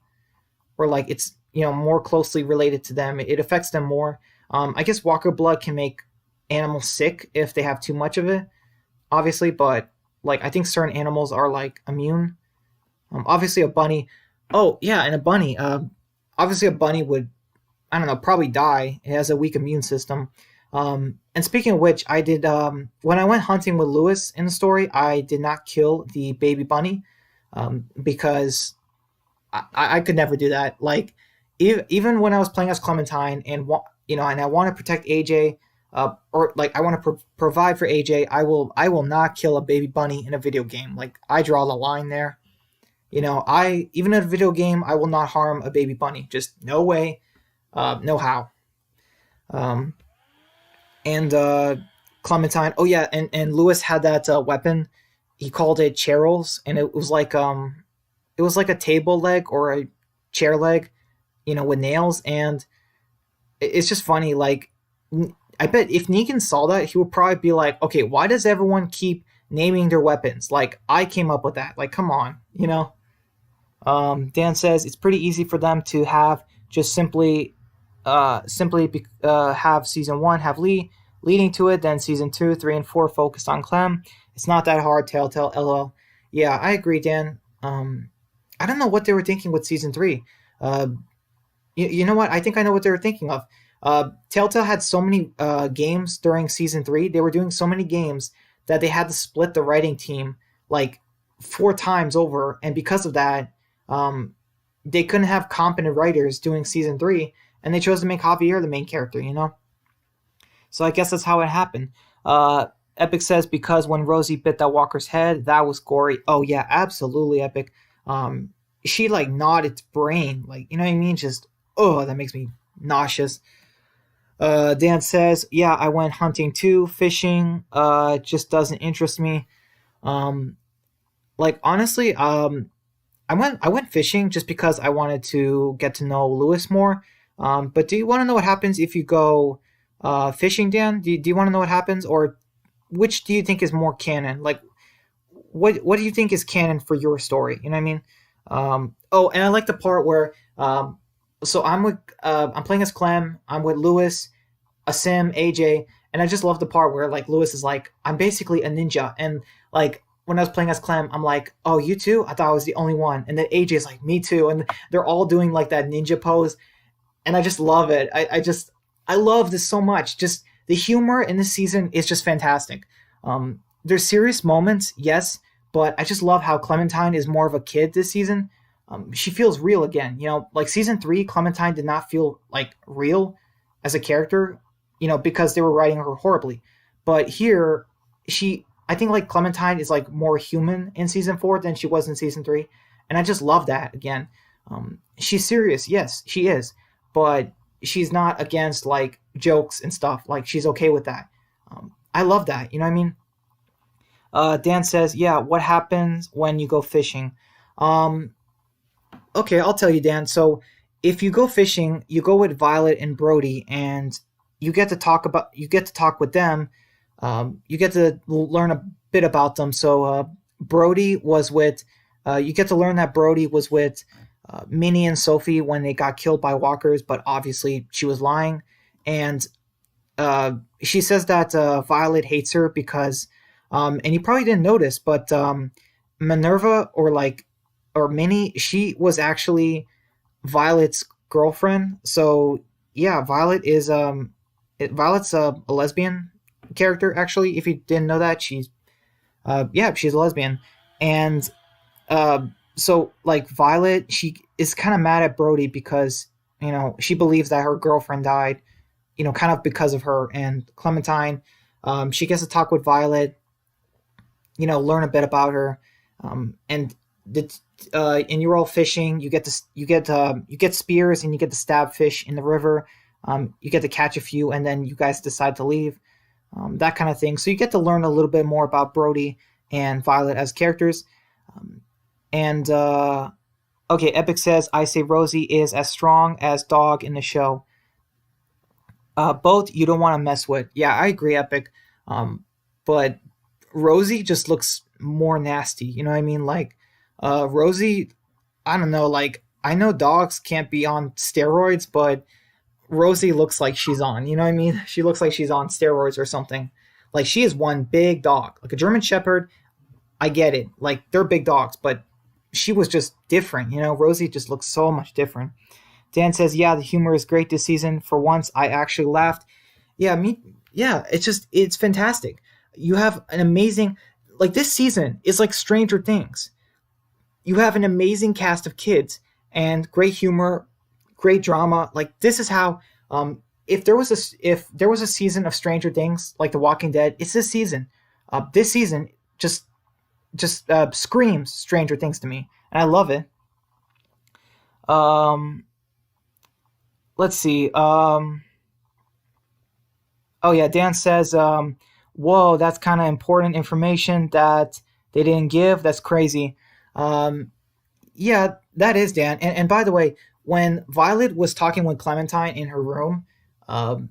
or like it's more closely related to them. It affects them more. I guess Walker blood can make animals sick if they have too much of it, obviously, but like I think certain animals are like immune. Obviously a bunny. Oh yeah, and a bunny. Obviously a bunny would, I don't know, probably die. It has a weak immune system. And speaking of which, I did when I went hunting with Lewis in the story, I did not kill the baby bunny because I could never do that. Like even when I was playing as Clementine and and I want to protect AJ, or like I want to provide for AJ, I will not kill a baby bunny in a video game. Like I draw the line there. I even in a video game, I will not harm a baby bunny. Just no way, no how. Um, and Clementine. Oh yeah, and Lewis had that weapon. He called it Cheryl's, and it was like a table leg or a chair leg, with nails. And it's just funny. Like, I bet if Negan saw that, he would probably be like, "Okay, why does everyone keep naming their weapons? Like, I came up with that. Like, come on." Dan says it's pretty easy for them to have just have season one have Lee leading to it, then season two, three, and four focused on Clem. It's not that hard. Telltale, lol. Yeah, I agree, Dan. I don't know what they were thinking with season three. Uh, you know what? I think I know what they were thinking of. Telltale had so many games during season three. They were doing so many games that they had to split the writing team like four times over, and because of that, they couldn't have competent writers doing season three, and they chose to make Javier the main character. So I guess that's how it happened. Epic says because when Rosie bit that walker's head, that was gory. Oh yeah, absolutely, Epic. She like gnawed its brain, like you know what I mean. Just that makes me nauseous. Dan says, yeah, I went hunting too, fishing. Just doesn't interest me. Um, like honestly, I went fishing just because I wanted to get to know Lewis more. But do you want to know what happens if you go fishing, Dan? Do you want to know what happens, or which do you think is more canon? Like, what do you think is canon for your story? You know what I mean? Oh, and I like the part where so I'm playing as Clem. I'm with Lewis, Asim, AJ, and I just love the part where like Lewis is like, I'm basically a ninja, and like when I was playing as Clem, I'm like, oh, you too? I thought I was the only one, and then AJ is like, me too, and they're all doing like that ninja pose, and I just love it. I love this so much. Just the humor in this season is just fantastic. There's serious moments, yes, but I just love how Clementine is more of a kid this season. She feels real again. Like season three, Clementine did not feel like real as a character, because they were writing her horribly. But here, I think like Clementine is like more human in season four than she was in season three, and I just love that again. She's serious, yes, she is, but she's not against like jokes and stuff. Like she's okay with that. I love that. You know what I mean? Dan says, yeah, what happens when you go fishing? Um, okay, I'll tell you, Dan. So if you go fishing, you go with Violet and Brody, and you get to talk with them. You get to learn a bit about them. So Brody was with. You get to learn that Brody was with Minnie and Sophie when they got killed by walkers, but obviously she was lying, and she says that Violet hates her because, and you probably didn't notice, but Minerva or Minnie, she was actually Violet's girlfriend. So yeah, Violet's a lesbian character actually. If you didn't know that, she's a lesbian, and uh, so like Violet, she is kind of mad at Brody because she believes that her girlfriend died, kind of because of her. And Clementine, she gets to talk with Violet, learn a bit about her, and and you're all fishing. You get spears and you get to stab fish in the river. You get to catch a few, and then you guys decide to leave. That kind of thing. So you get to learn a little bit more about Brody and Violet as characters. And okay, Epic says, I say Rosie is as strong as Dog in the show. Both you don't want to mess with. Yeah, I agree, Epic. But Rosie just looks more nasty. You know what I mean? Like, Rosie, I don't know. Like, I know dogs can't be on steroids, but Rosie looks like she's on. You know what I mean? She looks like she's on steroids or something. Like, she is one big dog. Like a German Shepherd, I get it. Like they're big dogs, but she was just different. Rosie just looks so much different. Dan says, "Yeah, the humor is great this season. For once, I actually laughed." Yeah, me. Yeah, it's fantastic. You have an amazing like this season is like Stranger Things. You have an amazing cast of kids and great humor, great drama. Like this is how if there was a season of Stranger Things like The Walking Dead, it's this season. This season just screams Stranger Things to me, and I love it. Um, let's see. Oh yeah, Dan says, "Whoa, that's kind of important information that they didn't give. That's crazy." Um, Yeah, that is Dan. And by the way, when Violet was talking with Clementine in her room, um,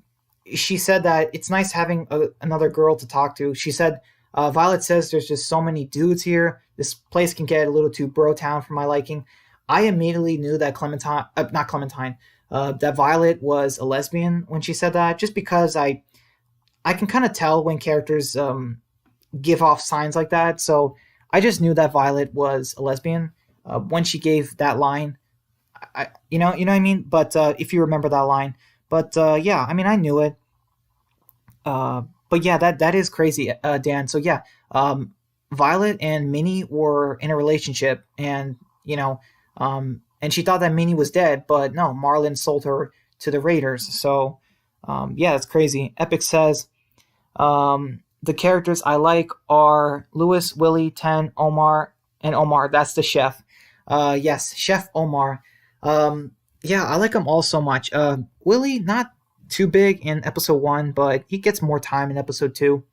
she said that it's nice having another girl to talk to. She said, Violet says there's just so many dudes here. This place can get a little too bro town for my liking. I immediately knew that not Clementine, that Violet was a lesbian when she said that, just because I can kind of tell when characters give off signs like that. So I just knew that Violet was a lesbian when she gave that line. You know what I mean. But if you remember that line, but yeah, I mean, I knew it. But yeah, that is crazy, Dan. So yeah, Violet and Minnie were in a relationship, and and she thought that Minnie was dead, but no, Marlon sold her to the Raiders. So yeah, it's crazy. Epic says the characters I like are Louis, Willie, Ten, Omar, and Omar. That's the chef. Yes, Chef Omar. Yeah, I like him all so much. Willie, not too big in episode one, but he gets more time in episode two.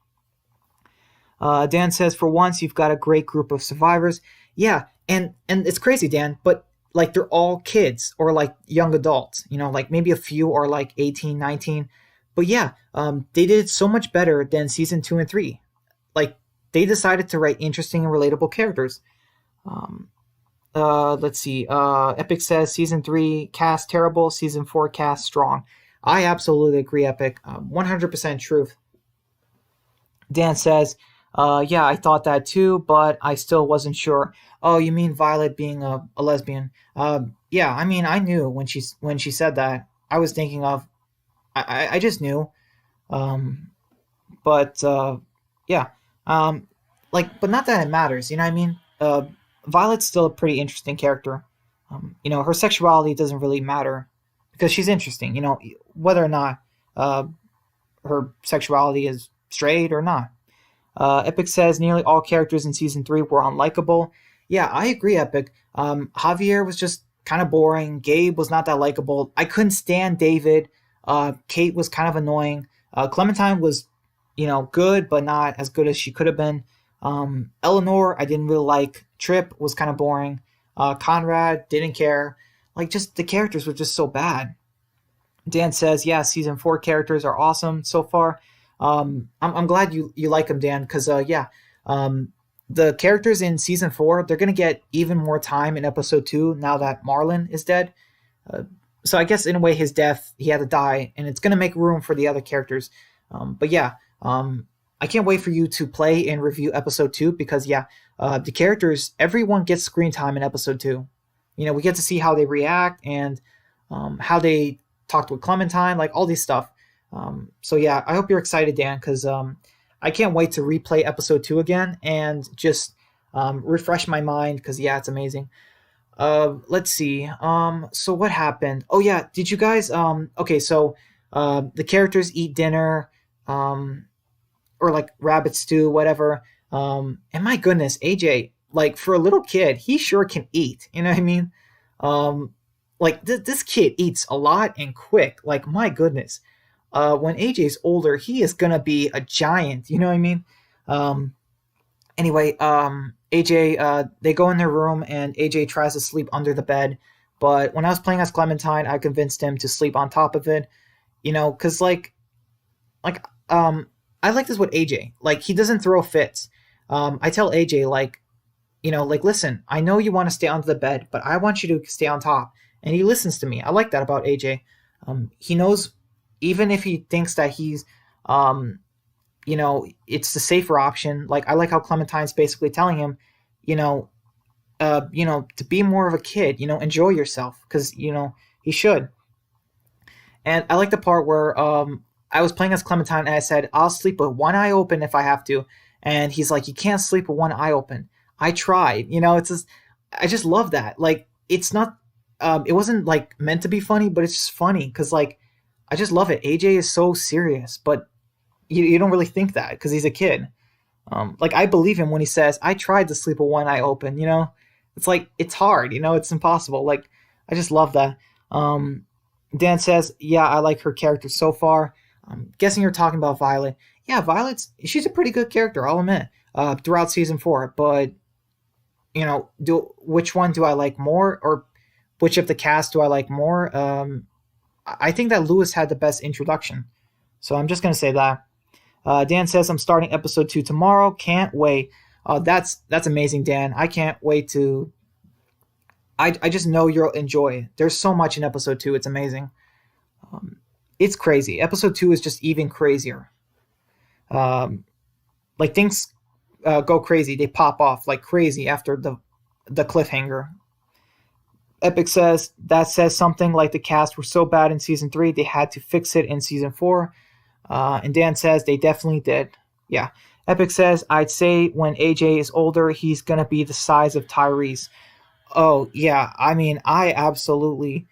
Dan says, for once, you've got a great group of survivors. Yeah, and it's crazy, Dan, but like they're all kids or like young adults, like maybe a few are like 18, 19. But yeah, they did so much better than season two and three. Like they decided to write interesting and relatable characters. Um, let's see. Epic says season three cast terrible, season four cast strong. I absolutely agree, Epic. 100% truth. Dan says, yeah, I thought that too, but I still wasn't sure. Oh, you mean Violet being a lesbian? Yeah, I mean, I knew when she said that. I was thinking of, I just knew. Um, but yeah, um, but not that it matters. You know what I mean? Violet's still a pretty interesting character. Her sexuality doesn't really matter because she's interesting. Whether or not uh, her sexuality is straight or not. Epic says nearly all characters in season three were unlikable. Yeah, I agree, Epic. Javier was just kind of boring. Gabe was not that likable. I couldn't stand David. Kate was kind of annoying. Clementine was, good, but not as good as she could have been. Eleanor, I didn't really like. Trip was kind of boring. Conrad, didn't care. Like, just the characters were just so bad. Dan says, yeah, season four characters are awesome so far. I'm glad you like them, Dan, because yeah, the characters in season four, they're gonna get even more time in episode two now that Marlon is dead. Uh, so I guess in a way, his death, he had to die, and it's gonna make room for the other characters. But yeah, I can't wait for you to play and review episode two because yeah, the characters, everyone gets screen time in episode two. We get to see how they react and how they talked with Clementine, like all these stuff. So yeah, I hope you're excited, Dan, because I can't wait to replay episode two again and just refresh my mind because yeah, it's amazing. Let's see. So what happened? Oh yeah, did you guys? Okay, so the characters eat dinner, or like rabbit stew, whatever. And my goodness, AJ, like for a little kid, he sure can eat. You know what I mean? Um, like this kid eats a lot and quick. Like my goodness. When AJ's older, he is gonna be a giant. You know what I mean? Um, anyway, AJ, they go in their room and AJ tries to sleep under the bed. But when I was playing as Clementine, I convinced him to sleep on top of it. Because like I like this with AJ. Like he doesn't throw fits. I tell AJ like listen, I know you want to stay under the bed, but I want you to stay on top, and he listens to me. I like that about AJ. He knows even if he thinks that he's it's the safer option. Like I like how Clementine's basically telling him, you know, to be more of a kid, enjoy yourself because he should. And I like the part where I was playing as Clementine and I said, I'll sleep with one eye open if I have to. And he's like, you can't sleep with one eye open. I tried. It's just, I just love that. Like, it's not, it wasn't like meant to be funny, but it's just funny because, like, I just love it. AJ is so serious, but you don't really think that because he's a kid. Like, I believe him when he says, I tried to sleep with one eye open. It's like, it's hard, it's impossible. Like, I just love that. Dan says, yeah, I like her character so far. I'm guessing you're talking about Violet. Yeah, she's a pretty good character, I'll admit, throughout season 4. But, which one do I like more? Or which of the cast do I like more? I think that Lewis had the best introduction. So I'm just going to say that. Dan says, I'm starting episode 2 tomorrow. Can't wait. That's amazing, Dan. I can't wait to... I just know you'll enjoy it. There's so much in episode 2. It's amazing. It's crazy. Episode 2 is just even crazier. Like things go crazy. They pop off like crazy after the cliffhanger. Epic says, that says something like the cast were so bad in season 3, they had to fix it in season 4. And Dan says, they definitely did. Yeah. Epic says, I'd say when AJ is older, he's going to be the size of Tyrese. Oh, yeah. I mean, I absolutely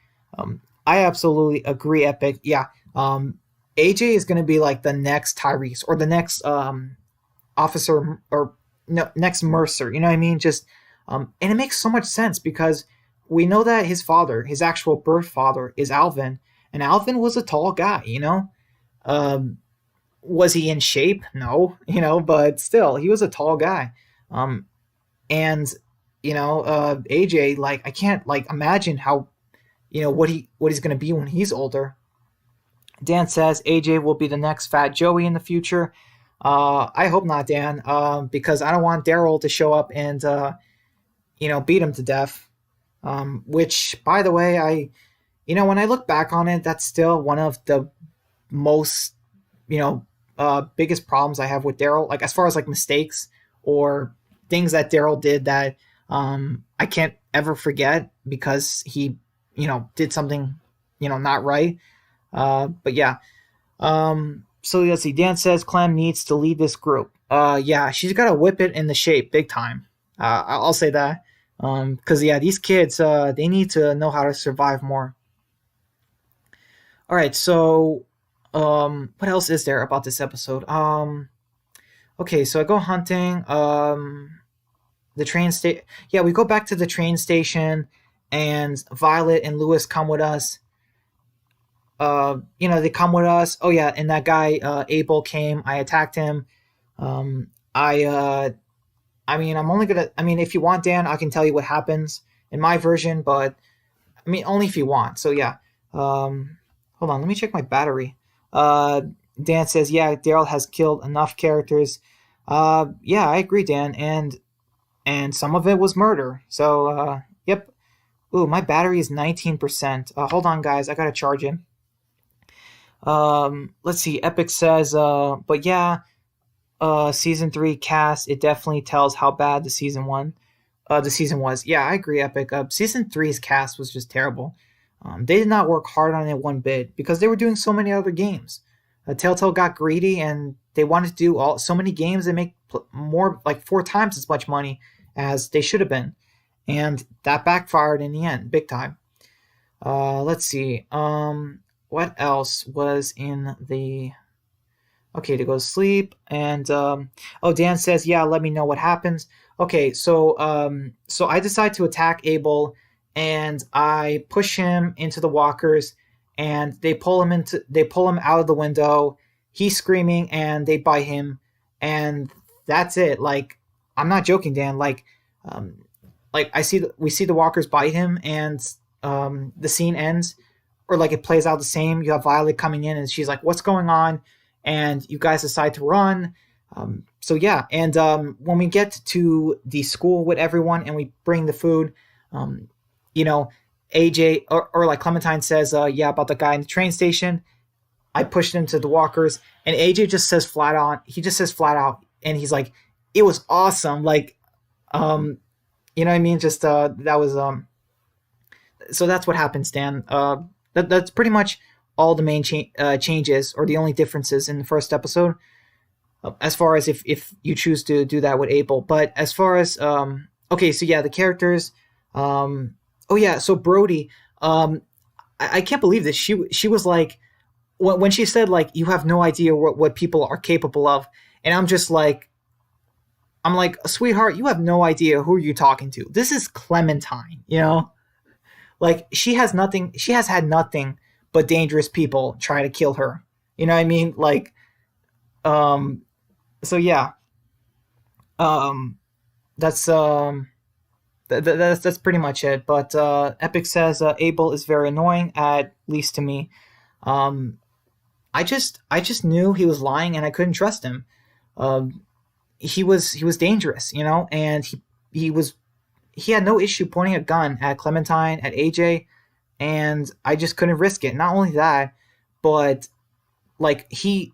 agree, Epic. Yeah. AJ is going to be like the next Tyrese or the next officer or no, next Mercer. You know what I mean? Just and it makes so much sense because we know that his father, his actual birth father, is Alvin, and Alvin was a tall guy. Was he in shape? No, but still, he was a tall guy. And AJ, like, I can't like imagine how, what he's going to be when he's older. Dan says AJ will be the next Fat Joey in the future. I hope not, Dan, because I don't want Daryl to show up and beat him to death. Which, by the way, when I look back on it, that's still one of the most biggest problems I have with Daryl. Like as far as like mistakes or things that Daryl did that I can't ever forget because he did something not right. But yeah. So let's see. Dan says Clem needs to lead this group. Yeah, she's got to whip it in the shape big time. I'll say that. Because yeah, these kids they need to know how to survive more. All right, so what else is there about this episode? Okay, so I go hunting. The train station. Yeah, we go back to the train station, and Violet and Lewis come with us. They come with us. Oh yeah, and that guy Abel came. I attacked him. I'm only gonna. If you want, Dan, I can tell you what happens in my version, but only if you want. So yeah. Hold on, let me check my battery. Dan says, yeah, Daryl has killed enough characters. Yeah, I agree, Dan, and some of it was murder. So yep. Ooh, my battery is 19%. Hold on, guys, I gotta charge it. Let's see. Epic says, but yeah. Season 3 cast, it definitely tells how bad the season was. Yeah, I agree, Epic. Season 3's cast was just terrible. They did not work hard on it one bit because they were doing so many other games. Telltale got greedy and they wanted to do so many games that make more, like 4 times as much money as they should have been, and that backfired in the end, big time. Let's see. What else was in the? Okay, to go to sleep. And Dan says, yeah, let me know what happens. Okay, so I decide to attack Abel, and I push him into the walkers, and they pull him out of the window. He's screaming, and they bite him, and that's it. Like, I'm not joking, Dan. Like we see the walkers bite him, and the scene ends, or like it plays out the same. You have Violet coming in, and she's like, "What's going on?" And you guys decide to run. So yeah, and when we get to the school with everyone and we bring the food, AJ or like Clementine says, yeah, about the guy in the train station. I pushed into the walkers, and AJ just says flat out. He just says flat out, and he's like, "It was awesome." Like, you know what I mean? Just that was So that's what happens, Dan. That's pretty much all the main changes or the only differences in the first episode. As far as if you choose to do that with Abel, but as far as okay, so yeah, the characters. Oh yeah, so Brody. I can't believe this. She was like when she said like you have no idea what people are capable of, and I'm like, sweetheart, you have no idea who you're talking to. This is Clementine, you know? Like she has had nothing but dangerous people try to kill her. You know what I mean? Like um so yeah. Um that's that's pretty much it. But Epic says Abel is very annoying, at least to me. Um I just knew he was lying and I couldn't trust him. Um he was dangerous, you know, and he had no issue pointing a gun at Clementine, at AJ, and I just couldn't risk it. Not only that, but like he's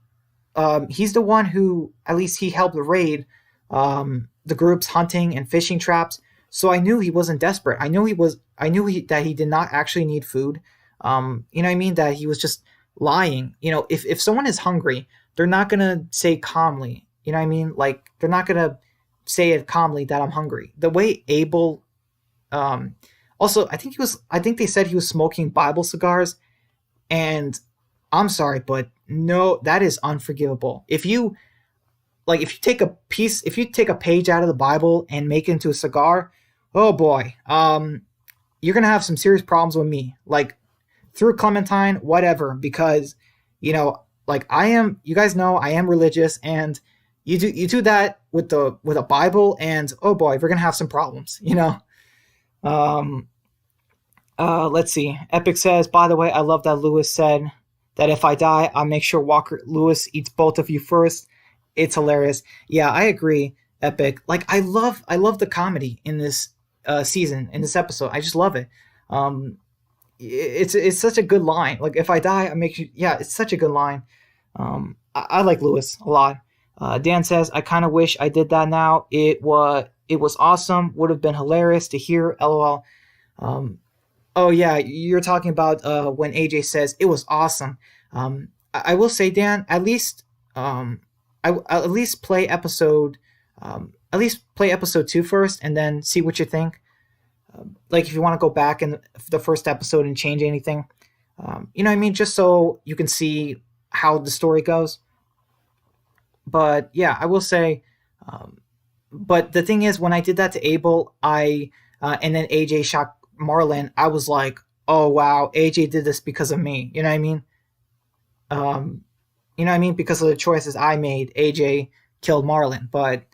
the one who at least he helped raid the group's hunting and fishing traps. So I knew he wasn't desperate. I knew that he did not actually need food. You know what I mean? That he was just lying. You know, if someone is hungry, they're not gonna say calmly. You know what I mean? Like they're not gonna say it calmly that I'm hungry. The way Abel, also I think they said he was smoking Bible cigars, and I'm sorry, but no, that is unforgivable. If you take a page out of the Bible and make it into a cigar, oh boy, you're gonna have some serious problems with me. Like through Clementine, whatever, because you know, like I am. You guys know I am religious, and you do that with a Bible, and oh boy, we're gonna have some problems. You know. Um, let's see. Epic says, by the way, I love that Lewis said that if I die, I'll make sure Walker Lewis eats both of you first. It's hilarious. Yeah, I agree, Epic. Like I love the comedy in this season, in this episode. I just love it. It's such a good line. Like if I die, I make you. Yeah, it's such a good line. I like Lewis a lot. Dan says, I kind of wish I did that now. It was awesome. Would have been hilarious to hear. LOL. Oh yeah, you're talking about when AJ says it was awesome. I will say, Dan, at least I'll at least play episode 2 first, and then see what you think. Like if you want to go back in the first episode and change anything, you know what I mean, just so you can see how the story goes. But yeah, I will say. But the thing is, when I did that to Abel, and then AJ shot Marlon, I was like, oh wow, AJ did this because of me. You know what I mean? You know what I mean? Because of the choices I made, AJ killed Marlon. But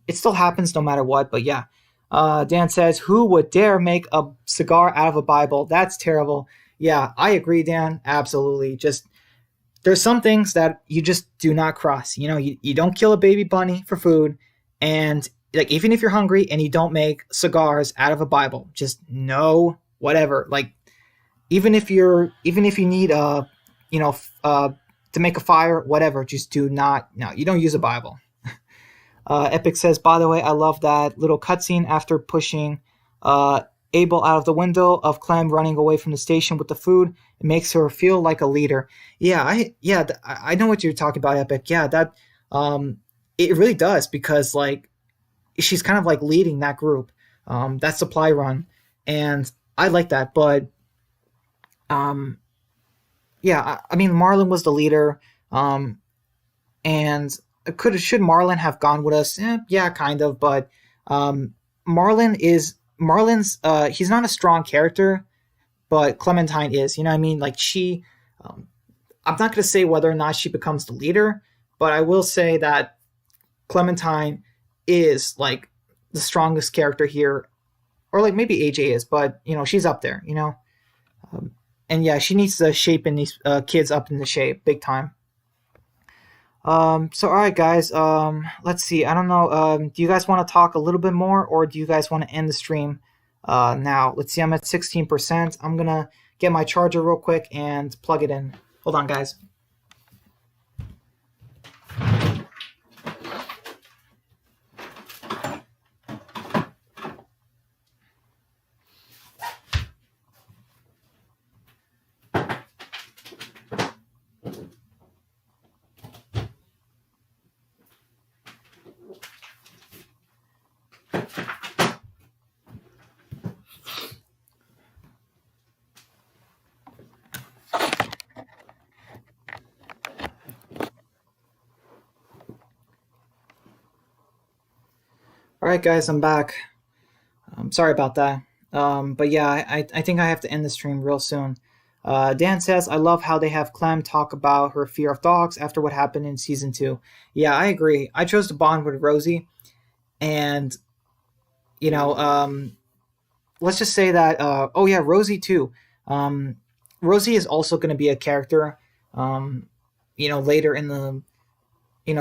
it still happens no matter what. But yeah. Dan says, who would dare make a cigar out of a Bible? That's terrible. Yeah, I agree, Dan. Absolutely. Just there's some things that you just do not cross. You know, you don't kill a baby bunny for food. And like even if you're hungry and you don't make cigars out of a Bible, just no, whatever. Like even if you need to make a fire, whatever, just do not. No, you don't use a Bible. Epic says, by the way, I love that little cutscene after pushing Abel out of the window of Clem running away from the station with the food. It makes her feel like a leader. Yeah, I know what you're talking about, Epic. Yeah, that it really does, because like she's kind of like leading that group, that supply run, and I like that. But yeah, I mean Marlon was the leader, and should Marlon have gone with us? Yeah, kind of, but Marlon's he's not a strong character, but Clementine is. You know what I mean? Like I'm not going to say whether or not she becomes the leader, but I will say that Clementine is like the strongest character here, or like maybe AJ is, but you know she's up there. You know, and yeah, she needs to shape in these kids up in the shape big time. So all right, guys. Let's see. I don't know. Do you guys want to talk a little bit more, or do you guys want to end the stream now? Let's see. I'm at 16%. I'm gonna get my charger real quick and plug it in. Hold on, guys. All right, guys, I'm back. Sorry about that. But yeah, I think I have to end the stream real soon. Dan says, I love how they have Clem talk about her fear of dogs after what happened in season two. Yeah, I agree. I chose to bond with Rosie, and, you know, let's just say that, oh yeah, Rosie too. Um, Rosie is also going to be a character, um, later in the,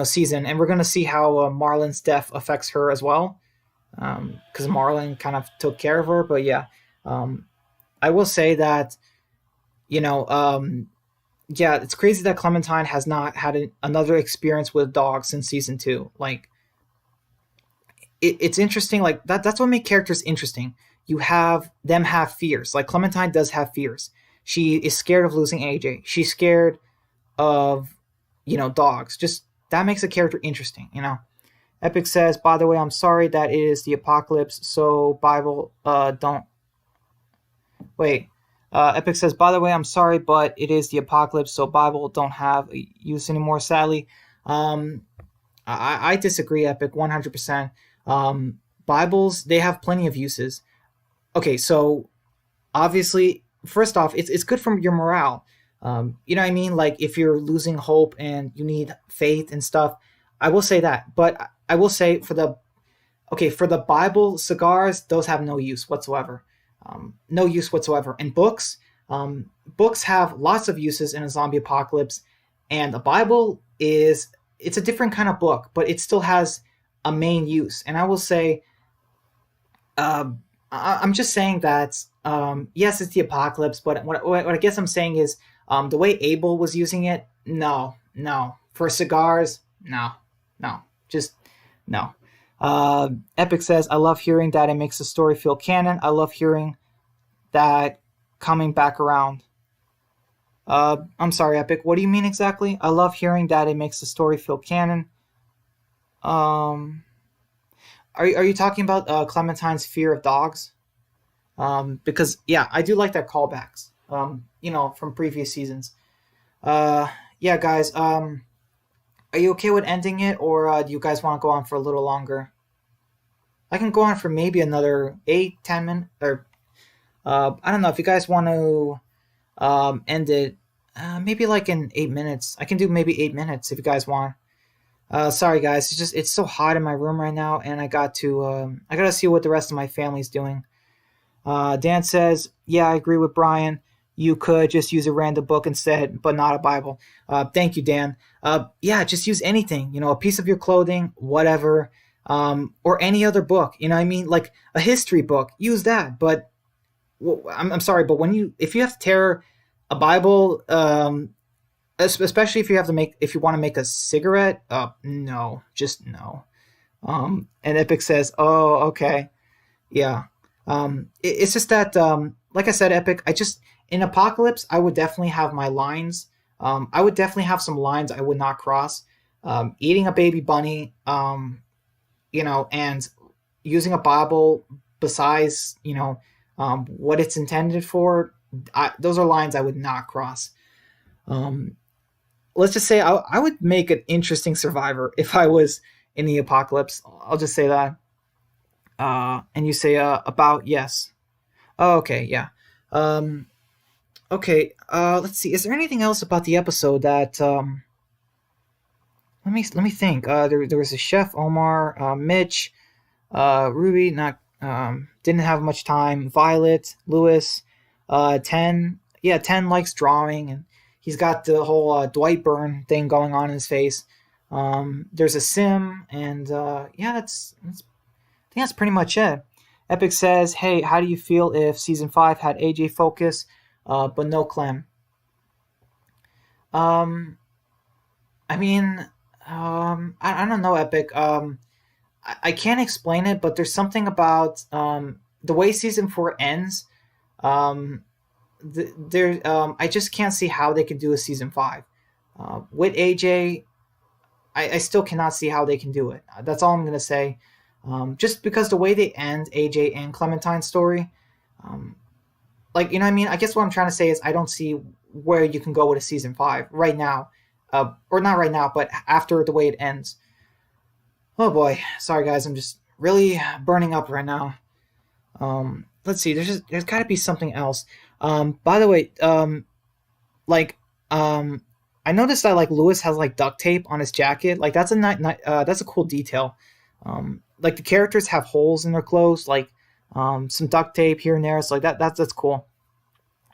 season, and we're going to see how Marlon's death affects her as well, because Marlon kind of took care of her. But yeah, um, I will say that you know, yeah, it's crazy that Clementine has not had another experience with dogs since season two. Like, it's interesting. Like that's what makes characters interesting. You have them have fears. Like Clementine does have fears. She is scared of losing AJ. She's scared of, dogs. Just that makes a character interesting. Epic says, by the way, I'm sorry that it is the apocalypse, so Bible don't wait. Epic says, by the way, I'm sorry, but it is the apocalypse, so Bible don't have use anymore, sadly. Um, I disagree, Epic, 100%. Bibles, they have plenty of uses. Okay, so obviously, first off, it's good for your morale. You know what I mean? Like if you're losing hope and you need faith and stuff, I will say that. But I will say for the Bible cigars, those have no use whatsoever. No use whatsoever. And books have lots of uses in a zombie apocalypse, and the Bible it's a different kind of book, but it still has a main use. And I will say, uh, I'm just saying that yes, it's the apocalypse, but what I guess I'm saying is the way Abel was using it, no, for cigars, no, just no. Epic says, I love hearing that it makes the story feel canon. I love hearing that coming back around. I'm sorry, Epic. What do you mean exactly? I love hearing that it makes the story feel canon. Um, are you talking about Clementine's fear of dogs? Because yeah, I do like that callbacks. From previous seasons. Uh, yeah, guys. Are you okay with ending it, or do you guys want to go on for a little longer? I can go on for maybe another 8, 10 minutes, or I don't know if you guys want to end it. Maybe like in 8 minutes. I can do maybe 8 minutes if you guys want. Sorry guys, it's so hot in my room right now, and I gotta see what the rest of my family's doing. Dan says, yeah, I agree with Brian. You could just use a random book instead, but not a Bible. Thank you, Dan. Yeah, just use anything, a piece of your clothing, whatever, or any other book. You know what I mean? Like a history book, use that. But well, I'm sorry, but if you have to tear a Bible, especially if you want to make a cigarette, no, just no. And Epic says, oh, okay. Yeah. It's just that, like I said, Epic, in Apocalypse, I would definitely have my lines. I would definitely have some lines I would not cross. Eating a baby bunny, and using a Bible besides, what it's intended for, those are lines I would not cross. Let's just say I would make an interesting survivor if I was in the apocalypse. I'll just say that. And you say about yes. Oh, okay, yeah. Okay. Let's see. Is there anything else about the episode that let me think. There was a chef, Omar, Mitch, Ruby. Not didn't have much time. Violet, Lewis, 10. Yeah, 10 likes drawing, and he's got the whole Dwight Byrne thing going on in his face. There's a sim, and yeah, I think that's pretty much it. Epic says, "Hey, how do you feel if season 5 had AJ focus, but no Clem?" Um, I mean, I don't know, Epic. I can't explain it, but there's something about the way season 4 ends. Um, I just can't see how they can do a season 5 with AJ. I still cannot see how they can do it. That's all I'm gonna say. Just because the way they end AJ and Clementine's story, um, like you know what I mean. I guess what I'm trying to say is I don't see where you can go with a season 5 right now, or not right now, but after the way it ends. Oh boy, sorry guys, I'm just really burning up right now. Let's see. There's got to be something else. By the way, like I noticed that like Lewis has like duct tape on his jacket. Like that's a cool detail. Like the characters have holes in their clothes, like some duct tape here and there. So like that's cool.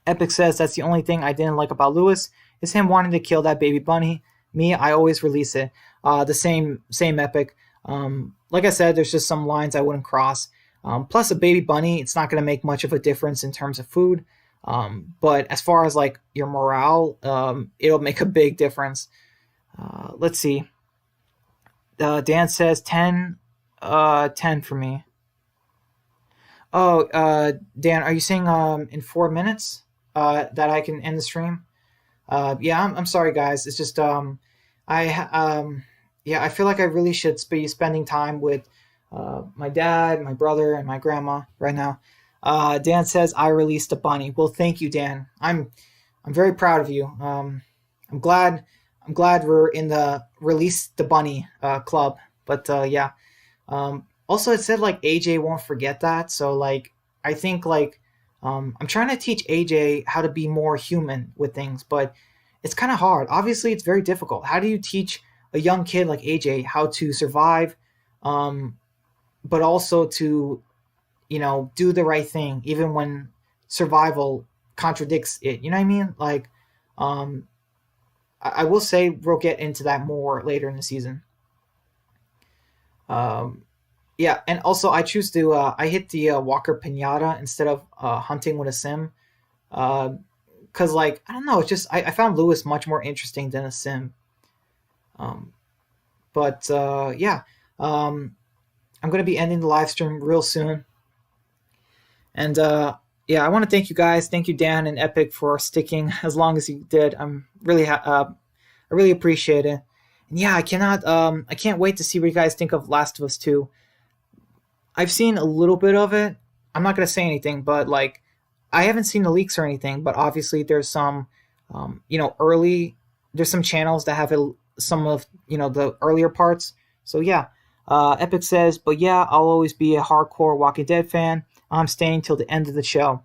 Epic says that's the only thing I didn't like about Lewis is him wanting to kill that baby bunny. Me, I always release it. The same Epic. Like I said, there's just some lines I wouldn't cross. Plus, a baby bunny, it's not going to make much of a difference in terms of food. But as far as like your morale, it'll make a big difference. Let's see. Dan says 10, 10 for me. Oh, Dan, are you saying in 4 minutes that I can end the stream? Yeah, I'm sorry, guys. It's just yeah, I feel like I really should be spending time with my dad, my brother, and my grandma right now. Dan says I released a bunny. Well, thank you, Dan. I'm very proud of you. I'm glad we're in the release the bunny club. But yeah. Also, it said like AJ won't forget that. So like I think like I'm trying to teach AJ how to be more human with things, but it's kind of hard. Obviously, it's very difficult. How do you teach a young kid like AJ how to survive, but also to do the right thing even when survival contradicts it? You know what I mean? Like, I will say we'll get into that more later in the season. Um, yeah, and also I choose to I hit the Walker Pinata instead of hunting with a sim. Because like I don't know, it's just I found Lewis much more interesting than a sim. Um, but yeah, um, I'm gonna be ending the live stream real soon, and yeah, I want to thank you guys. Thank you, Dan and Epic, for sticking as long as you did. I really appreciate it. And yeah, I can't wait to see what you guys think of Last of Us 2. I've seen a little bit of it. I'm not gonna say anything, but like I haven't seen the leaks or anything. But obviously, there's some, early. There's some channels that have some of the earlier parts. So yeah, Epic says, but yeah, I'll always be a hardcore Walking Dead fan. I'm staying till the end of the show.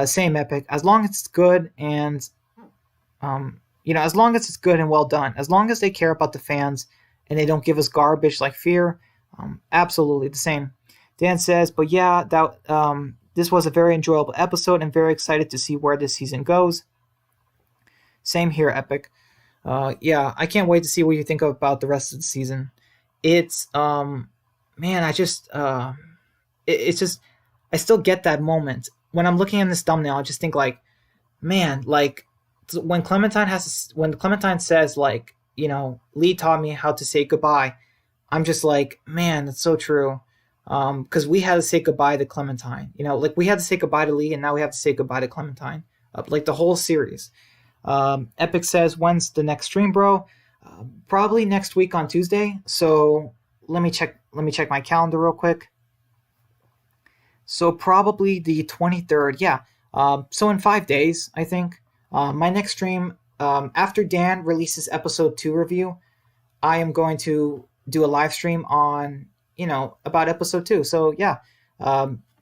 Same Epic. As long as it's good and as long as it's good and well done, as long as they care about the fans and they don't give us garbage like Fear, absolutely the same. Dan says, but yeah, that this was a very enjoyable episode and very excited to see where this season goes. Same here, Epic. Yeah, I can't wait to see what you think about the rest of the season. It's man, it's just I still get that moment when I'm looking at this thumbnail. I just think like, man, like when Clementine says like, Lee taught me how to say goodbye. I'm just like, man, that's so true. Because we had to say goodbye to Clementine. Like we had to say goodbye to Lee, and now we have to say goodbye to Clementine. Like the whole series. Epic says, when's the next stream, bro? Probably next week on Tuesday. So let me check my calendar real quick. So probably the 23rd. Yeah. So in 5 days, I think. My next stream, after Dan releases episode 2 review, I am going to do a live stream on, about episode 2. So yeah,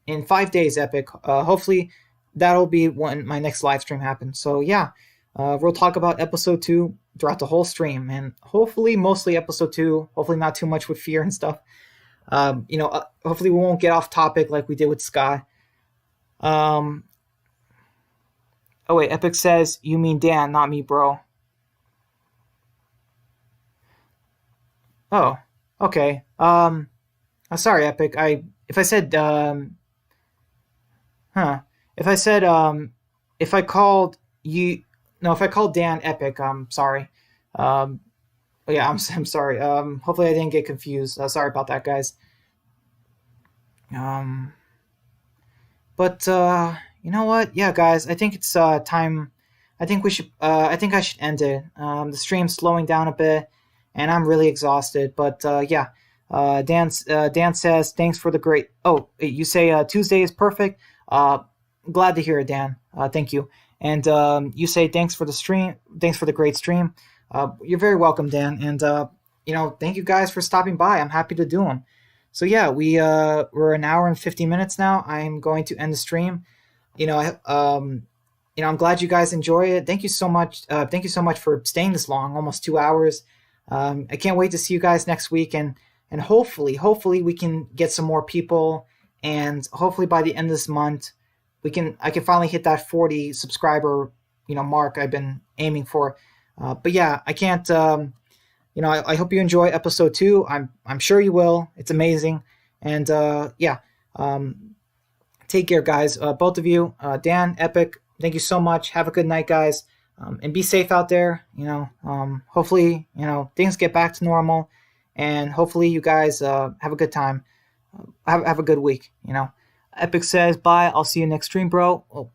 in 5 days, Epic. Hopefully that'll be when my next live stream happens. So yeah, we'll talk about episode 2 throughout the whole stream, and hopefully mostly episode 2. Hopefully not too much with Fear and stuff. Hopefully we won't get off topic like we did with Sky. Oh wait, Epic says you mean Dan, not me, bro. Oh, okay. Sorry, Epic. If I said huh, if I said if I called you, no, if I called Dan Epic, I'm sorry. Yeah, I'm sorry. Hopefully I didn't get confused. Sorry about that, guys. Um, but you know what? Yeah, guys, I think it's time. I think we should. I think I should end it. The stream's slowing down a bit, and I'm really exhausted. But yeah, Dan says thanks for the great. Oh, you say Tuesday is perfect. Glad to hear it, Dan. Thank you. And you say thanks for the stream. Thanks for the great stream. You're very welcome, Dan. And thank you guys for stopping by. I'm happy to do them. So yeah, we're an hour and 50 minutes now. I'm going to end the stream. You know, I'm glad you guys enjoy it. Thank you so much. Thank you so much for staying this long, almost 2 hours. I can't wait to see you guys next week, and hopefully we can get some more people, and hopefully by the end of this month, I can finally hit that 40 subscriber mark I've been aiming for. But yeah, I can't. I hope you enjoy episode 2. I'm sure you will. It's amazing, and yeah. Take care, guys. Both of you, Dan, Epic. Thank you so much. Have a good night, guys, and be safe out there. Hopefully, things get back to normal, and hopefully, you guys have a good time. Have a good week. Epic says bye. I'll see you next stream, bro. Oh,